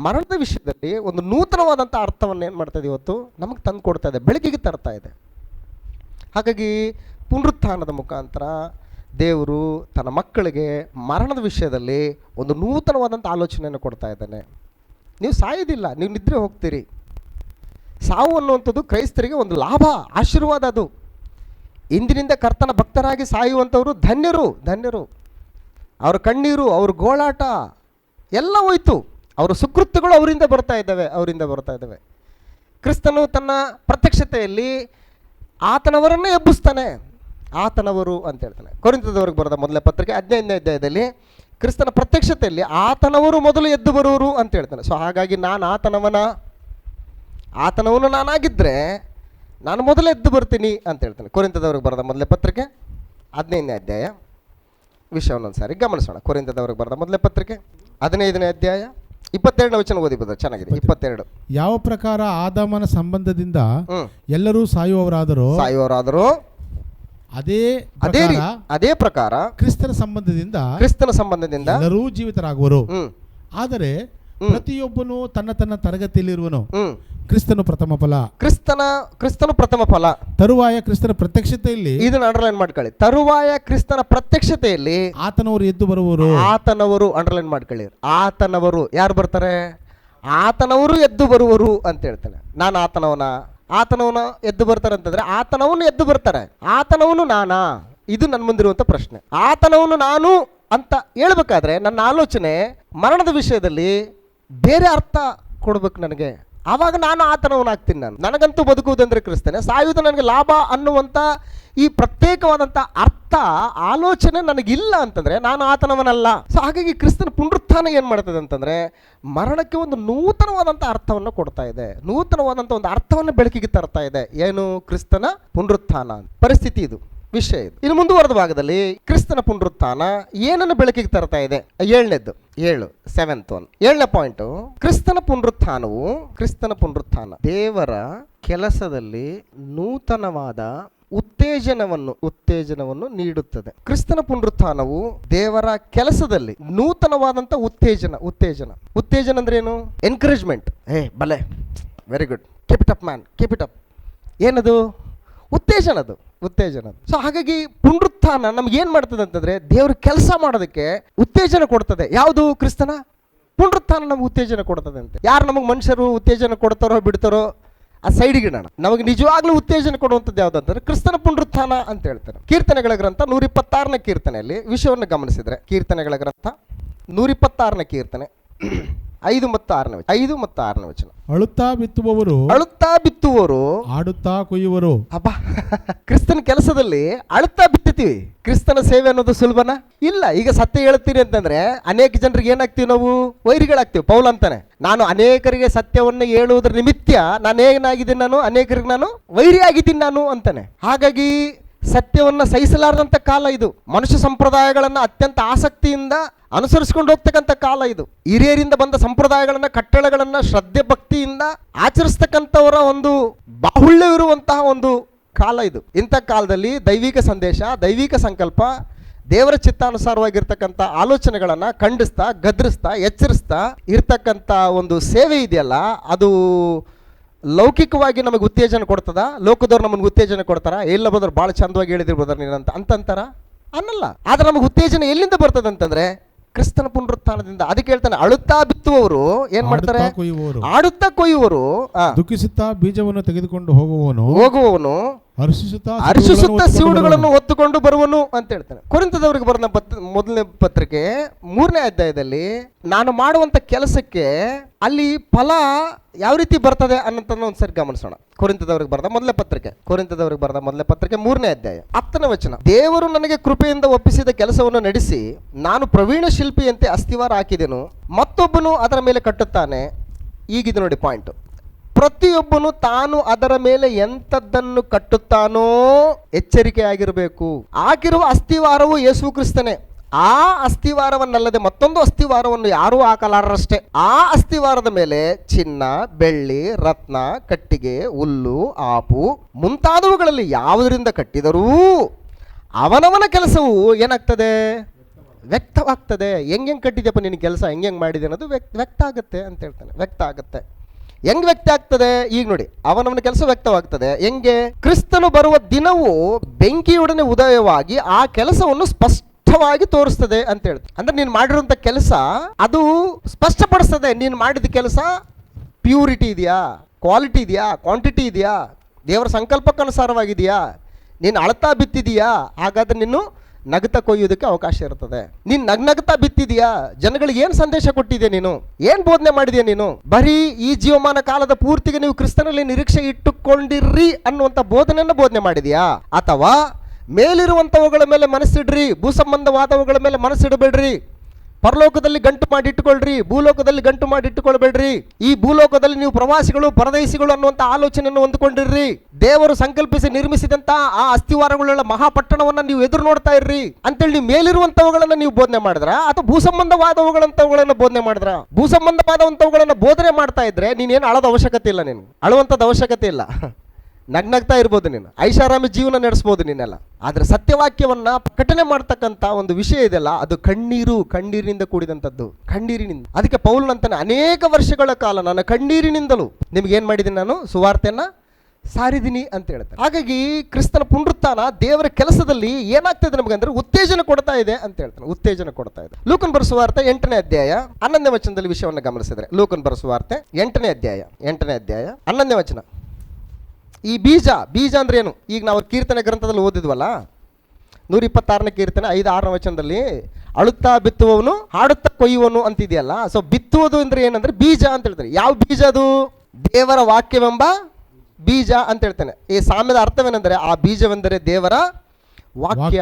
ಮರಣದ ವಿಷಯದಲ್ಲಿ ಒಂದು ನೂತನವಾದಂಥ ಅರ್ಥವನ್ನು ಏನು ಮಾಡ್ತಾಯಿದೆ? ಇವತ್ತು ನಮಗೆ ತಂದು ಕೊಡ್ತಾ ಇದೆ, ಬೆಳಕಿಗೆ ತರ್ತಾ ಇದೆ. ಹಾಗಾಗಿ ಪುನರುತ್ಥಾನದ ಮುಖಾಂತರ ದೇವರು ತನ್ನ ಮಕ್ಕಳಿಗೆ ಮರಣದ ವಿಷಯದಲ್ಲಿ ಒಂದು ನೂತನವಾದಂಥ ಆಲೋಚನೆಯನ್ನು ಕೊಡ್ತಾ ಇದ್ದಾನೆ. ನೀವು ಸಾಯೋದಿಲ್ಲ, ನೀವು ನಿದ್ರೆ ಹೋಗ್ತೀರಿ. ಸಾವು ಅನ್ನುವಂಥದ್ದು ಕ್ರೈಸ್ತರಿಗೆ ಒಂದು ಲಾಭ, ಆಶೀರ್ವಾದ. ಅದು ಇಂದಿನಿಂದ ಕರ್ತನ ಭಕ್ತರಾಗಿ ಸಾಯುವಂಥವರು ಧನ್ಯರು. ಅವ್ರ ಕಣ್ಣೀರು, ಅವ್ರ ಗೋಳಾಟ ಎಲ್ಲ ಹೋಯ್ತು. ಅವರ ಸುಕೃತ್ಯಗಳು ಅವರಿಂದ ಬರ್ತಾ ಇದ್ದಾವೆ. ಕ್ರಿಸ್ತನು ತನ್ನ ಪ್ರತ್ಯಕ್ಷತೆಯಲ್ಲಿ ಆತನವರನ್ನೇ ಎಬ್ಬಿಸ್ತಾನೆ. ಆತನವರು ಅಂತ ಹೇಳ್ತಾನೆ. ಕೊರಿಂಥದವರಿಗೆ ಬರೆದ 1ನೇ ಪತ್ರಿಕೆ 15ನೇ ಅಧ್ಯಾಯದಲ್ಲಿ ಕ್ರಿಸ್ತನ ಪ್ರತ್ಯಕ್ಷತೆಯಲ್ಲಿ ಆತನವರು ಮೊದಲು ಎದ್ದು ಬರುವರು ಅಂತ ಹೇಳ್ತಾನೆ. ಸೊ ಹಾಗಾಗಿ ನಾನು ಆತನವನು ನಾನಾಗಿದ್ದರೆ ನಾನು ಮೊದಲು ಎದ್ದು ಬರ್ತೀನಿ ಅಂತ ಹೇಳ್ತಾನೆ. ಕೊರಿಂಥದವರಿಗೆ ಬರೆದ 1ನೇ ಪತ್ರಿಕೆ 15ನೇ ಅಧ್ಯಾಯ ವಿಷಯವನ್ನೊಂದ್ಸಾರಿ ಗಮನಿಸೋಣ. ಕೊರಿಂಥದವರಿಗೆ ಬರೆದ 1ನೇ ಪತ್ರಿಕೆ 15ನೇ ಅಧ್ಯಾಯ 22ನೇ ವಚನ ಓದಿ ಬದ. ಚೆನ್ನಾಗಿದೆ. 22. ಯಾವ ಪ್ರಕಾರ ಆದಾಮನ ಸಂಬಂಧದಿಂದ ಎಲ್ಲರೂ ಸಾಯುವವರಾದರೂ ಅದೇ ಪ್ರಕಾರ ಕ್ರಿಸ್ತನ ಸಂಬಂಧದಿಂದ ಎಲ್ಲರೂ ಜೀವಿತರಾಗುವರು. ಆದರೆ ಪ್ರತಿಯೊಬ್ಬನು ತನ್ನ ತರಗತಿಯಲ್ಲಿರುವನು. ಕ್ರಿಸ್ತನು ಪ್ರಥಮ ಫಲ. ತರುವಾಯ ಕ್ರಿಸ್ತನ ಪ್ರತ್ಯಕ್ಷತೆಯಲ್ಲಿ, ಇದನ್ನ ಅಂಡರ್ಲೈನ್ ಮಾಡ್ಕೊಳ್ಳಿ, ತರುವಾಯ ಕ್ರಿಸ್ತನ ಪ್ರತ್ಯಕ್ಷತೆಯಲ್ಲಿ ಆತನವರು ಎದ್ದು ಬರುವರು. ಆತನವರು ಅಂಡರ್ಲೈನ್ ಮಾಡ್ಕೊಳ್ಳಿ. ಆತನವರು ಯಾರು ಬರ್ತಾರೆ? ಆತನವರು ಎದ್ದು ಬರುವರು ಅಂತ ಹೇಳ್ತಾನೆ. ನಾನು ಆತನವನ ಆತನವನ ಎದ್ದು ಬರ್ತಾರೆ ಅಂತಂದ್ರೆ ಆತನವನು ಎದ್ದು ಬರ್ತಾರೆ, ಆತನವನು ನಾನಾ? ಇದು ನನ್ನ ಮುಂದಿರುವಂತ ಪ್ರಶ್ನೆ. ಆತನವನು ನಾನು ಅಂತ ಹೇಳ್ಬೇಕಾದ್ರೆ ನನ್ನ ಆಲೋಚನೆ ಮರಣದ ವಿಷಯದಲ್ಲಿ ಬೇರೆ ಅರ್ಥ ಕೊಡ್ಬೇಕು ನನಗೆ. ಆವಾಗ ನಾನು ಆತನವನಾಗ್ತೀನಿ. ನನಗಂತೂ ಬದುಕುವುದಂದ್ರೆ ಕ್ರಿಸ್ತನೇ, ಸಾಯುವುದು ನನಗೆ ಲಾಭ ಅನ್ನುವಂಥ ಈ ಪ್ರತ್ಯೇಕವಾದಂಥ ಅರ್ಥ ಆಲೋಚನೆ ನನಗಿಲ್ಲ ಅಂತಂದ್ರೆ ನಾನು ಆತನವನಲ್ಲ. ಸೊ ಹಾಗಾಗಿ ಕ್ರಿಸ್ತನ ಪುನರುತ್ಥಾನ ಏನು ಮಾಡ್ತದೆ ಅಂತಂದ್ರೆ ಮರಣಕ್ಕೆ ಒಂದು ನೂತನವಾದಂಥ ಅರ್ಥವನ್ನು ಕೊಡ್ತಾ ಇದೆ, ನೂತನವಾದಂಥ ಒಂದು ಅರ್ಥವನ್ನು ಬೆಳಕಿಗೆ ತರ್ತಾ ಇದೆ. ಏನು? ಕ್ರಿಸ್ತನ ಪುನರುತ್ಥಾನ ಪರಿಸ್ಥಿತಿ, ಇದು ವಿಷಯ ಇದು. ಇನ್ನು ಮುಂದುವರೆದ ಭಾಗದಲ್ಲಿ ಕ್ರಿಸ್ತನ ಪುನರುತ್ಥಾನ ಏನನ್ನು ಬೆಳಕಿಗೆ ತರ್ತಾ ಇದೆ? 7ನೇ ಪಾಯಿಂಟ್, ಕ್ರಿಸ್ತನ ಪುನರುತ್ಥಾನ ದೇವರ ಕೆಲಸದಲ್ಲಿ ನೂತನವಾದ ಉತ್ತೇಜನವನ್ನು ನೀಡುತ್ತದೆ. ಕ್ರಿಸ್ತನ ಪುನರುತ್ಥಾನವು ದೇವರ ಕೆಲಸದಲ್ಲಿ ನೂತನವಾದಂತ ಉತ್ತೇಜನ ಅಂದ್ರೆ ಏನು? ಎನ್ಕರೇಜ್ಮೆಂಟ್. ಬಲೆ, very good, keep it up man, keep it up. ಏನದು? ಉತ್ತೇಜನ. ಸೊ ಹಾಗಾಗಿ ಪುನರುತ್ಥಾನ ನಮ್ಗೆ ಏನ್ ಮಾಡ್ತದೆ ಅಂತಂದ್ರೆ ದೇವ್ರ ಕೆಲಸ ಮಾಡೋದಕ್ಕೆ ಉತ್ತೇಜನ ಕೊಡ್ತದೆ. ಯಾವುದು? ಕ್ರಿಸ್ತನ ಪುನರುತ್ಥಾನ ನಮ್ಗೆ ಉತ್ತೇಜನ ಕೊಡ್ತದೆ ಅಂತ. ಯಾರು ನಮಗೆ ಮನುಷ್ಯರು ಉತ್ತೇಜನ ಕೊಡ್ತಾರೋ ಬಿಡ್ತಾರೋ ಆ ಸೈಡ್ಗೆ ಇಡೋಣ. ನಮಗೆ ನಿಜವಾಗ್ಲೂ ಉತ್ತೇಜನ ಕೊಡುವಂಥದ್ದು ಯಾವ್ದು ಅಂತಂದ್ರೆ ಕ್ರಿಸ್ತನ ಪುನರುತ್ಥಾನ ಅಂತ ಹೇಳ್ತಾರೆ. ಕೀರ್ತನೆಗಳ ಗ್ರಂಥ 126ನೇ ಕೀರ್ತನೆಯಲ್ಲಿ ವಿಷಯವನ್ನು ಗಮನಿಸಿದ್ರೆ, ಕೀರ್ತನೆಗಳ ಗ್ರಂಥ 126ನೇ ಕೀರ್ತನೆ 5 ಮತ್ತು 6ನೇ ವಚನ. ಅಳುತ್ತಾ ಬಿತ್ತುವವರು ಆಡುತ್ತಾ ಕೊಯ್ಯುವರು. ಅಬ್ಬಾ, ಕ್ರಿಸ್ತನ ಕೆಲಸದಲ್ಲಿ ಅಳುತ್ತಾ ಬಿತ್ತೀವಿ. ಕ್ರಿಸ್ತನ ಸೇವೆ ಅನ್ನೋದು ಸುಲಭನ? ಇಲ್ಲ. ಈಗ ಸತ್ಯ ಹೇಳ್ತೀನಿ ಅಂತಂದ್ರೆ ಅನೇಕ ಜನರಿಗೆ ಏನಾಗ್ತೀವಿ ನಾವು? ವೈರಿಗಳಾಗ್ತೀವಿ. ಪೌಲ್ ಅಂತಾನೆ, ನಾನು ಅನೇಕರಿಗೆ ಸತ್ಯವನ್ನು ಹೇಳುವುದರ ನಿಮಿತ್ತ ನಾನು ಏನಾಗಿದ್ದೀನಿ, ನಾನು ಅನೇಕರಿಗೆ ನಾನು ವೈರಿ ಆಗಿದ್ದೀನಿ ನಾನು ಅಂತಾನೆ. ಹಾಗಾಗಿ ಸತ್ಯವನ್ನ ಸಹಿಸಲಾರದಂತ ಕಾಲ ಇದು. ಮನುಷ್ಯ ಸಂಪ್ರದಾಯಗಳನ್ನ ಅತ್ಯಂತ ಆಸಕ್ತಿಯಿಂದ ಅನುಸರಿಸಿಕೊಂಡು ಹೋಗ್ತಕ್ಕಂಥ ಕಾಲ ಇದು. ಹಿರಿಯರಿಂದ ಬಂದ ಸಂಪ್ರದಾಯಗಳನ್ನ, ಕಟ್ಟಳೆಗಳನ್ನ ಶ್ರದ್ಧೆ ಭಕ್ತಿಯಿಂದ ಆಚರಿಸ್ತಕ್ಕಂಥವರ ಒಂದು ಬಾಹುಳ್ಯವಿರುವಂತಹ ಒಂದು ಕಾಲ ಇದು. ಇಂಥ ಕಾಲದಲ್ಲಿ ದೈವಿಕ ಸಂದೇಶ, ದೈವಿಕ ಸಂಕಲ್ಪ, ದೇವರ ಚಿತ್ತಾನುಸಾರವಾಗಿರ್ತಕ್ಕಂಥ ಆಲೋಚನೆಗಳನ್ನ ಖಂಡಿಸ್ತಾ, ಗದರಿಸ್ತಾ, ಎಚ್ಚರಿಸ್ತಾ ಇರ್ತಕ್ಕಂಥ ಒಂದು ಸೇವೆ ಇದೆಯಲ್ಲ, ಅದು ಲೌಕಿಕವಾಗಿ ನಮಗೆ ಉತ್ತೇಜನ ಕೊಡ್ತದ? ಲೋಕದವ್ರು ನಮಗೆ ಉತ್ತೇಜನ ಕೊಡ್ತಾರ? ಇಲ್ಲ ಬ್ರದರ್, ಭಾಳ ಚಂದವಾಗಿ ಹೇಳಿದ್ರಿ ಬ್ರದರ್ ನೀನಂತ ಅಂತಂತಾರ? ಅನ್ನಲ್ಲ. ಆದ್ರೆ ನಮಗೆ ಉತ್ತೇಜನ ಎಲ್ಲಿಂದ ಬರ್ತದಂತಂದ್ರೆ ಕ್ರಿಸ್ತನ ಪುನರುತ್ಥಾನದಿಂದ. ಅದಕ್ಕೆ ಹೇಳ್ತಾನೆ, ಅಳುತ್ತಾ ಬಿತ್ತುವವರು ಏನ್ ಮಾಡ್ತಾರೆ? ಆಡುತ್ತಾ ಕೊಯ್ಯುವರು. ದುಃಖಿಸುತ್ತಾ ಬೀಜವನ್ನು ತೆಗೆದುಕೊಂಡು ಹೋಗುವವನು ಹರ್ಷಿಸುತ್ತಾ ಸಿವುಡುಗಳನ್ನು ಹೊತ್ತುಕೊಂಡು ಬರುವನು ಅಂತ ಹೇಳ್ತಾನೆ. ಕೊರಿಂಥದವರಿಗೆ ಬರೆದ ಮೊದಲನೇ ಪತ್ರಿಕೆ 3ನೇ ಅಧ್ಯಾಯದಲ್ಲಿ ನಾನು ಮಾಡುವಂತ ಕೆಲಸಕ್ಕೆ ಅಲ್ಲಿ ಫಲ ಯಾವ ರೀತಿ ಬರ್ತದೆ ಅನ್ನೋದನ್ನ ಒಂದ್ಸರಿ ಗಮನಿಸೋಣ. ಕೊರಿಂಥದವರಿಗೆ ಬರೆದ ಮೊದಲನೇ ಪತ್ರಿಕೆ 3ನೇ ಅಧ್ಯಾಯ 10ನೇ ವಚನ. ದೇವರು ನನಗೆ ಕೃಪೆಯಿಂದ ಒಪ್ಪಿಸಿದ ಕೆಲಸವನ್ನು ನಡೆಸಿ ನಾನು ಪ್ರವೀಣ ಶಿಲ್ಪಿಯಂತೆ ಅಸ್ತಿವಾರ ಹಾಕಿದೆನು, ಮತ್ತೊಬ್ಬನು ಅದರ ಮೇಲೆ ಕಟ್ಟುತ್ತಾನೆ. ಈಗಿದೆ ನೋಡಿ ಪಾಯಿಂಟ್. ಪ್ರತಿಯೊಬ್ಬನು ತಾನು ಅದರ ಮೇಲೆ ಎಂಥದ್ದನ್ನು ಕಟ್ಟುತ್ತಾನೋ ಎಚ್ಚರಿಕೆಯಾಗಿರಬೇಕು. ಹಾಕಿರುವ ಅಸ್ತಿವಾರವು ಯೇಸು ಕ್ರಿಸ್ತನೇ. ಆ ಅಸ್ತಿವಾರವನ್ನಲ್ಲದೆ ಮತ್ತೊಂದು ಅಸ್ತಿವಾರವನ್ನು ಯಾರೂ ಹಾಕಲಾರರಷ್ಟೇ. ಆ ಅಸ್ತಿವಾರದ ಮೇಲೆ ಚಿನ್ನ, ಬೆಳ್ಳಿ, ರತ್ನ, ಕಟ್ಟಿಗೆ, ಹುಲ್ಲು, ಆಪು ಮುಂತಾದವುಗಳಲ್ಲಿ ಯಾವುದರಿಂದ ಕಟ್ಟಿದರೂ ಅವನವನ ಕೆಲಸವು ಏನಾಗ್ತದೆ? ವ್ಯಕ್ತವಾಗ್ತದೆ. ಹೆಂಗೆ ಕಟ್ಟಿದ್ಯಪ್ಪ ನಿನ್ನ ಕೆಲಸ, ಹೆಂಗೆ ಮಾಡಿದೆ ಅನ್ನೋದು ವ್ಯಕ್ತ ಆಗುತ್ತೆ ಅಂತ ಹೇಳ್ತಾನೆ. ವ್ಯಕ್ತ ಆಗುತ್ತೆ. ಹೆಂಗ್ ವ್ಯಕ್ತ ಆಗ್ತದೆ? ಈಗ ನೋಡಿ, ಅವನವನ ಕೆಲಸ ವ್ಯಕ್ತವಾಗ್ತದೆ. ಹೆಂಗೆ? ಕ್ರಿಸ್ತನು ಬರುವ ದಿನವು ಬೆಂಕಿಯೊಡನೆ ಉದಯವಾಗಿ ಆ ಕೆಲಸವನ್ನು ಸ್ಪಷ್ಟವಾಗಿ ತೋರಿಸ್ತದೆ ಅಂತ ಹೇಳ್ತಾರೆ. ಅಂದ್ರೆ ನೀನು ಮಾಡಿರುವಂತ ಕೆಲಸ ಅದು ಸ್ಪಷ್ಟಪಡಿಸ್ತದೆ. ನೀನು ಮಾಡಿದ ಕೆಲಸ ಪ್ಯೂರಿಟಿ ಇದೆಯಾ, ಕ್ವಾಲಿಟಿ ಇದೆಯಾ, ಕ್ವಾಂಟಿಟಿ ಇದೆಯಾ, ದೇವರ ಸಂಕಲ್ಪಕ್ಕನುಸಾರವಾಗಿದೆಯಾ, ನೀನು ಅಳತಾ ಬಿತ್ತಿದೀಯಾ, ಹಾಗಾದ್ರೆ ನೀನು ನಗತ ಕೊಯ್ಯೋದಕ್ಕೆ ಅವಕಾಶ ಇರ್ತದೆ. ನೀನ್ ನಗ್ನಗ್ತಾ ಬಿತ್ತಿದೀಯಾ? ಜನಗಳಿಗೆ ಏನ್ ಸಂದೇಶ ಕೊಟ್ಟಿದ್ಯಾ? ನೀನು ಏನ್ ಬೋಧನೆ ಮಾಡಿದ್ಯಾ? ನೀನು ಬರೀ ಈ ಜೀವಮಾನ ಕಾಲದ ಪೂರ್ತಿಗೆ ನೀವು ಕ್ರಿಸ್ತನಲ್ಲಿ ನಿರೀಕ್ಷೆ ಇಟ್ಟುಕೊಂಡಿರ್ರಿ ಅನ್ನುವಂಥ ಬೋಧನೆ ಮಾಡಿದ್ಯಾ? ಅಥವಾ ಮೇಲಿರುವಂಥವುಗಳ ಮೇಲೆ ಮನಸ್ಸಿಡ್ರಿ, ಭೂ ಸಂಬಂಧವಾದವುಗಳ ಮೇಲೆ ಮನಸ್ಸಿಡಬೇಡ್ರಿ, ಪರಲೋಕದಲ್ಲಿ ಗಂಟು ಮಾಡಿ ಇಟ್ಟುಕೊಳ್ರಿ, ಭೂಲೋಕದಲ್ಲಿ ಗಂಟು ಮಾಡಿ ಇಟ್ಟುಕೊಳ್ಬೇಡ್ರಿ, ಈ ಭೂಲೋಕದಲ್ಲಿ ನೀವು ಪ್ರವಾಸಿಗಳು, ಪರದೇಶಿಗಳು ಅನ್ನುವಂಥ ಆಲೋಚನೆಯನ್ನು ಹೊಂದಿಕೊಂಡಿರ್ರಿ, ದೇವರು ಸಂಕಲ್ಪಿಸಿ ನಿರ್ಮಿಸಿದಂತ ಆ ಅಸ್ಥಿವಾರಗಳುಳ್ಳ ಮಹಾಪಟ್ಟಣವನ್ನ ನೀವು ಎದುರು ನೋಡ್ತಾ ಇರ್ರಿ ಅಂತೇಳಿ ನೀವು ಮೇಲಿರುವಂತವುಗಳನ್ನ ನೀವು ಬೋಧನೆ ಮಾಡಿದ್ರ ಅಥವಾ ಭೂ ಸಂಬಂಧವಾದವುಗಳಂತವುಗಳನ್ನ ಬೋಧನೆ ಮಾಡಿದ್ರ? ಭೂ ಸಂಬಂಧವಾದಂತವುಗಳನ್ನ ಬೋಧನೆ ಮಾಡ್ತಾ ಇದ್ರೆ ನೀನೇನು ಅಳದ ಅವಶ್ಯಕತೆ ಇಲ್ಲ, ನೀನು ಅಳುವಂಥದ್ದು ಅವಶ್ಯಕತೆ ಇಲ್ಲ. ನಗ್ನಗ್ತಾ ಇರ್ಬೋದು, ನೀನು ಐಷಾರಾಮಿ ಜೀವನ ನಡೆಸ್ಬೋದು ನೀನೆಲ್ಲ. ಆದ್ರೆ ಸತ್ಯವಾಕ್ಯವನ್ನ ಪ್ರಕಟಣೆ ಮಾಡ್ತಕ್ಕಂಥ ಒಂದು ವಿಷಯ ಇದೆಯಲ್ಲ, ಅದು ಕಣ್ಣೀರಿನಿಂದ ಕೂಡಿದಂಥದ್ದು, ಕಣ್ಣೀರಿನಿಂದ. ಅದಕ್ಕೆ ಪೌಲನಂತಾನೆ, ಅನೇಕ ವರ್ಷಗಳ ಕಾಲ ನಾನು ಕಣ್ಣೀರಿನಿಂದಲೂ ನಿಮ್ಗೆ ಏನ್ ಮಾಡಿದ್ದೀನಿ, ನಾನು ಸುವಾರ್ತೆಯನ್ನ ಸಾರಿದ್ದೀನಿ ಅಂತ ಹೇಳ್ತಾರೆ. ಹಾಗಾಗಿ ಕ್ರಿಸ್ತನ ಪುನರುತ್ಥಾನ ದೇವರ ಕೆಲಸದಲ್ಲಿ ಏನಾಗ್ತದೆ ನಮಗೆ ಅಂದ್ರೆ ಉತ್ತೇಜನ ಕೊಡ್ತಾ ಇದೆ ಅಂತ ಹೇಳ್ತಾನೆ. ಉತ್ತೇಜನ ಕೊಡ್ತಾ ಇದೆ. ಲೂಕನ್ ಬರೆದ ಸುವಾರ್ತೆ 8ನೇ ಅಧ್ಯಾಯ 11ನೇ ವಚನದಲ್ಲಿ ವಿಷಯವನ್ನು ಗಮನಿಸಿದ್ರೆ, ಲೂಕನ್ ಬರೆದ ಸುವಾರ್ತೆ 8ನೇ ಅಧ್ಯಾಯ 11ನೇ ವಚನ. ಈ ಬೀಜ ಅಂದ್ರೆ ಏನು? ಈಗ ನಾವು ಕೀರ್ತನೆ ಗ್ರಂಥದಲ್ಲಿ ಓದಿದ್ವಲ್ಲ, 126ನೇ ಕೀರ್ತನೆ 5-6ನೇ ವಚನದಲ್ಲಿ ಅಳುತ್ತಾ ಬಿತ್ತುವವನು ಹಾಡುತ್ತಾ ಕೊಯ್ಯುವನು ಅಂತಿದೆಯಲ್ಲ. ಸೊ ಬಿತ್ತುವುದು ಅಂದ್ರೆ ಏನಂದ್ರೆ ಬೀಜ ಅಂತ ಹೇಳ್ತಾರೆ. ಯಾವ ಬೀಜ ಅದು? ದೇವರ ವಾಕ್ಯವೆಂಬ ಬೀಜ ಅಂತ ಹೇಳ್ತಾನೆ. ಈ ಸಾಮ್ಯದ ಅರ್ಥವೇನೆಂದರೆ ಆ ಬೀಜವೆಂದರೆ ದೇವರ ವಾಕ್ಯ.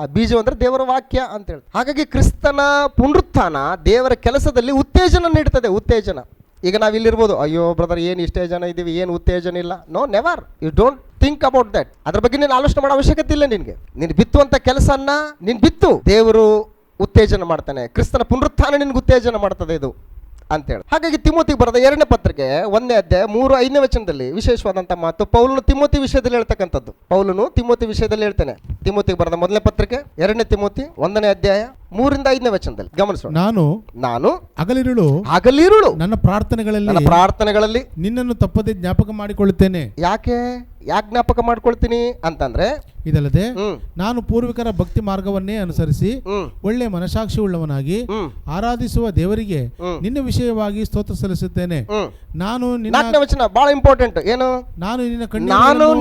ಆ ಬೀಜವೆಂದರೆ ದೇವರ ವಾಕ್ಯ ಅಂತ ಹೇಳ್ತಾರೆ. ಹಾಗಾಗಿ ಕ್ರಿಸ್ತನ ಪುನರುತ್ಥಾನ ದೇವರ ಕೆಲಸದಲ್ಲಿ ಉತ್ತೇಜನ ನೀಡ್ತದೆ. ಉತ್ತೇಜನ. ಈಗ ನಾವು ಇಲ್ಲಿರ್ಬೋದು, ಅಯ್ಯೋ ಬ್ರದರ್ ಏನು ಇಷ್ಟೇ ಜನ ಇದ್ದೀವಿ, ಏನು ಉತ್ತೇಜನ ಇಲ್ಲ. No, never. You don't think about that. ಅದ್ರ ಬಗ್ಗೆ ನೀನು ಆಲೋಚನೆ ಮಾಡೋ ಅವಶ್ಯಕತೆ ಇಲ್ಲ ನಿನಗೆ. ನೀನು ಬಿತ್ತುವಂಥ ಕೆಲಸನ್ನ ನೀನು ಬಿತ್ತು, ದೇವರು ಉತ್ತೇಜನ ಮಾಡ್ತಾನೆ. ಕ್ರಿಸ್ತನ ಪುನರುತ್ಥಾನ ನಿನ್ಗೆ ಉತ್ತೇಜನ ಮಾಡ್ತದೆ ಇದು ಅಂತೇಳಿ. ಹಾಗಾಗಿ ತಿಮೋತಿಗೆ ಬರೆದ 2ನೇ ಪತ್ರಿಕೆ 1ನೇ ಅಧ್ಯಾಯ 3-5ನೇ ವಚನದಲ್ಲಿ ವಿಶೇಷವಾದಂಥ ಮಾತು ಪೌಲನು ತಿಮೋತಿ ವಿಷಯದಲ್ಲಿ ಹೇಳ್ತಕ್ಕಂಥದ್ದು. ಪೌಲನು ತಿಮೋತಿ ವಿಷಯದಲ್ಲಿ ಹೇಳ್ತಾನೆ. ತಿಮೋತಿಗೆ ಬರೆದ 1ನೇ ಪತ್ರಿಕೆ 2ನೇ ತಿಮೋತಿ 1ನೇ ಅಧ್ಯಾಯ 3-5ನೇ ವಚನದಲ್ಲಿ ಗಮನಿಸೋಣ. ನಾನು ಹಗಲಿರುಳು ನನ್ನ ಪ್ರಾರ್ಥನೆಗಳಲ್ಲಿ ನಿನ್ನನ್ನು ತಪ್ಪದೆ ಜ್ಞಾಪಕ ಮಾಡಿಕೊಳ್ಳುತ್ತೇನೆ. ಯಾಕೆ ಜ್ಞಾಪಕ ಮಾಡ್ಕೊಳ್ತೀನಿ ಅಂತಂದ್ರೆ, ಇದಲ್ಲದೆ ನಾನು ಪೂರ್ವಿಕರ ಭಕ್ತಿ ಮಾರ್ಗವನ್ನೇ ಅನುಸರಿಸಿ ಒಳ್ಳೆ ಮನಸಾಕ್ಷಿ ಉಳ್ಳವನಾಗಿ ಆರಾಧಿಸುವ ದೇವರಿಗೆ ನಿನ್ನ ವಿಷಯವಾಗಿ ಸ್ತೋತ್ರ ಸಲ್ಲಿಸುತ್ತೇನೆ. ನಾನು ವಚನ ಬಹಳ ಇಂಪಾರ್ಟೆಂಟ್. ಏನು? ನಾನು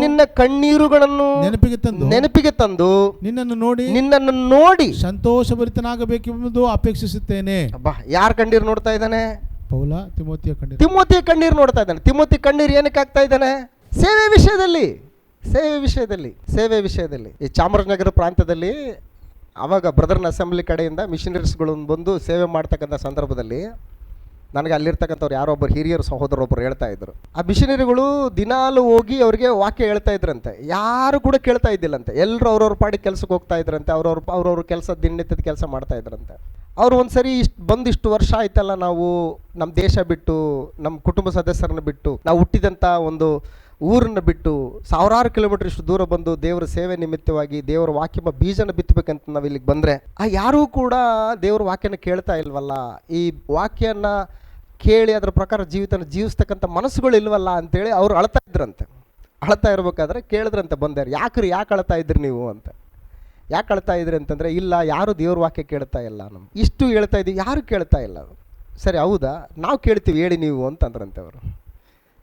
ನಿನ್ನ ಕಣ್ಣೀರುಗಳನ್ನು ನೆನಪಿಗೆ ತಂದು ನಿನ್ನನ್ನು ನೋಡಿ ಸಂತೋಷಭರಿತನಾಗಬೇಕೆಂಬುದು ಅಪೇಕ್ಷಿಸುತ್ತೇನೆ. ಯಾರ ಕಣ್ಣೀರು ನೋಡ್ತಾ ಇದ್ದಾನೆ? ಪೌಲ ತಿಮೋತಿಯ ಕಣ್ಣೀರು ನೋಡ್ತಾ ಇದ್ದಾನೆ. ತಿಮೋತಿ ಕಣ್ಣೀರು ಏನಕ್ಕೆ ಆಗ್ತಾ ಇದ್ದಾನೆ? ಸೇವೆ ವಿಷಯದಲ್ಲಿ. ಈ ಚಾಮರಾಜನಗರ ಪ್ರಾಂತ್ಯದಲ್ಲಿ ಅವಾಗ ಬ್ರದರ್ನ ಅಸೆಂಬ್ಲಿ ಕಡೆಯಿಂದ ಮಿಷನರೀಸ್ಗಳು ಬಂದು ಸೇವೆ ಮಾಡ್ತಕ್ಕಂಥ ಸಂದರ್ಭದಲ್ಲಿ ನನಗೆ ಅಲ್ಲಿರ್ತಕ್ಕಂಥವ್ರು ಯಾರೊಬ್ಬರು ಹಿರಿಯರು ಸಹೋದರೊಬ್ಬರು ಹೇಳ್ತಾ ಇದ್ರು, ಆ ಮಿಷನರಿಗಳು ದಿನಾಲು ಹೋಗಿ ಅವ್ರಿಗೆ ವಾಕ್ಯ ಹೇಳ್ತಾ ಇದ್ರಂತೆ. ಯಾರು ಕೂಡ ಕೇಳ್ತಾ ಇದ್ದಿಲ್ಲಂತೆ. ಎಲ್ಲರೂ ಅವ್ರವ್ರ ಪಾಡಿಗೆ ಕೆಲ್ಸಕ್ಕೆ ಹೋಗ್ತಾ ಇದ್ರಂತೆ. ಅವ್ರವ್ರ ಕೆಲಸ ದಿನನಿತ್ಯದ ಕೆಲಸ ಮಾಡ್ತಾ ಇದ್ರಂತೆ. ಅವ್ರು ಒಂದ್ಸರಿ ಇಷ್ಟು ವರ್ಷ ಆಯ್ತಲ್ಲ, ನಾವು ನಮ್ಮ ದೇಶ ಬಿಟ್ಟು, ನಮ್ಮ ಕುಟುಂಬ ಸದಸ್ಯರನ್ನ ಬಿಟ್ಟು, ನಾವು ಹುಟ್ಟಿದಂಥ ಒಂದು ಊರನ್ನು ಬಿಟ್ಟು ಸಾವಿರಾರು ಕಿಲೋಮೀಟರ್ ಇಷ್ಟು ದೂರ ಬಂದು ದೇವರ ಸೇವೆ ನಿಮಿತ್ತವಾಗಿ ದೇವರ ವಾಕ್ಯ ಬೀಜನ ಬಿತ್ತಬೇಕಂತ ನಾವು ಇಲ್ಲಿಗೆ ಬಂದರೆ ಯಾರೂ ಕೂಡ ದೇವರ ವಾಕ್ಯನ ಕೇಳ್ತಾ ಇಲ್ವಲ್ಲ, ಈ ವಾಕ್ಯನ ಕೇಳಿ ಅದರ ಪ್ರಕಾರ ಜೀವಿತನ ಜೀವಿಸ್ತಕ್ಕಂಥ ಮನಸ್ಸುಗಳು ಇಲ್ವಲ್ಲ ಅಂತೇಳಿ ಅವ್ರು ಅಳ್ತಾ ಇದ್ರಂತೆ. ಅಳ್ತಾ ಇರ್ಬೇಕಾದ್ರೆ ಕೇಳಿದ್ರಂತೆ ಬಂದಾರೆ, ಯಾಕೆ ಅಳ್ತಾ ಇದ್ರಿ ನೀವು ಅಂತ. ಯಾಕೆ ಅಳ್ತಾ ಇದ್ರಿ ಅಂತಂದರೆ, ಇಲ್ಲ ಯಾರು ದೇವ್ರ ವಾಕ್ಯ ಕೇಳ್ತಾ ಇಲ್ಲ, ನಮ್ಗೆ ಇಷ್ಟು ಹೇಳ್ತಾ ಇದ್ದೀವಿ ಯಾರು ಕೇಳ್ತಾ ಇಲ್ಲ. ಸರಿ ಹೌದಾ, ನಾವು ಕೇಳ್ತೀವಿ ಹೇಳಿ ನೀವು ಅಂತಂದ್ರಂತೆ ಅವರು.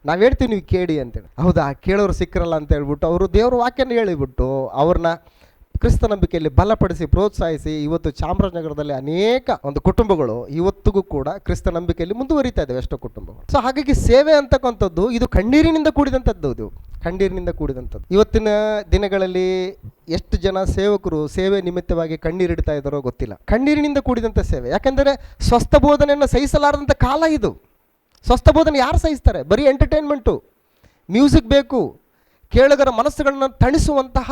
ನಾವು ಹೇಳ್ತೀವಿ ನೀವು ಕೇಳಿ ಅಂತೇಳಿ. ಹೌದಾ, ಕೇಳೋರು ಸಿಕ್ಕರಲ್ಲ ಅಂತ ಹೇಳ್ಬಿಟ್ಟು ಅವರು ದೇವ್ರ ವಾಕ್ಯನ ಹೇಳಿಬಿಟ್ಟು ಅವ್ರನ್ನ ಕ್ರಿಸ್ತ ನಂಬಿಕೆಯಲ್ಲಿ ಬಲಪಡಿಸಿ ಪ್ರೋತ್ಸಾಹಿಸಿ ಇವತ್ತು ಚಾಮರಾಜನಗರದಲ್ಲಿ ಅನೇಕ ಒಂದು ಕುಟುಂಬಗಳು ಇವತ್ತಿಗೂ ಕೂಡ ಕ್ರಿಸ್ತ ನಂಬಿಕೆಯಲ್ಲಿ ಮುಂದುವರಿತಾ ಇದ್ದಾವೆ, ಎಷ್ಟೋ ಕುಟುಂಬಗಳು. ಸೊ ಹಾಗಾಗಿ ಸೇವೆ ಅಂತಕ್ಕಂಥದ್ದು ಇದು ಕಣ್ಣೀರಿನಿಂದ ಕೂಡಿದಂಥದ್ದು. ಇದು ಕಣ್ಣೀರಿನಿಂದ ಕೂಡಿದಂಥದ್ದು. ಇವತ್ತಿನ ದಿನಗಳಲ್ಲಿ ಎಷ್ಟು ಜನ ಸೇವಕರು ಸೇವೆ ನಿಮಿತ್ತವಾಗಿ ಕಣ್ಣೀರಿಡ್ತಾ ಇದ್ದಾರೋ ಗೊತ್ತಿಲ್ಲ. ಕಣ್ಣೀರಿನಿಂದ ಕೂಡಿದಂಥ ಸೇವೆ. ಯಾಕೆಂದರೆ ಸ್ವಸ್ಥ ಬೋಧನೆಯನ್ನು ಸಹಿಸಲಾರದಂಥ ಕಾಲ ಇದು. ಸ್ವಸ್ಥ ಬೋಧನೆ ಯಾರು ಸಹಿಸ್ತಾರೆ? ಬರೀ ಎಂಟರ್ಟೈನ್ಮೆಂಟು, ಮ್ಯೂಸಿಕ್ ಬೇಕು, ಕೇಳುಗರ ಮನಸ್ಸುಗಳನ್ನ ತಣಿಸುವಂತಹ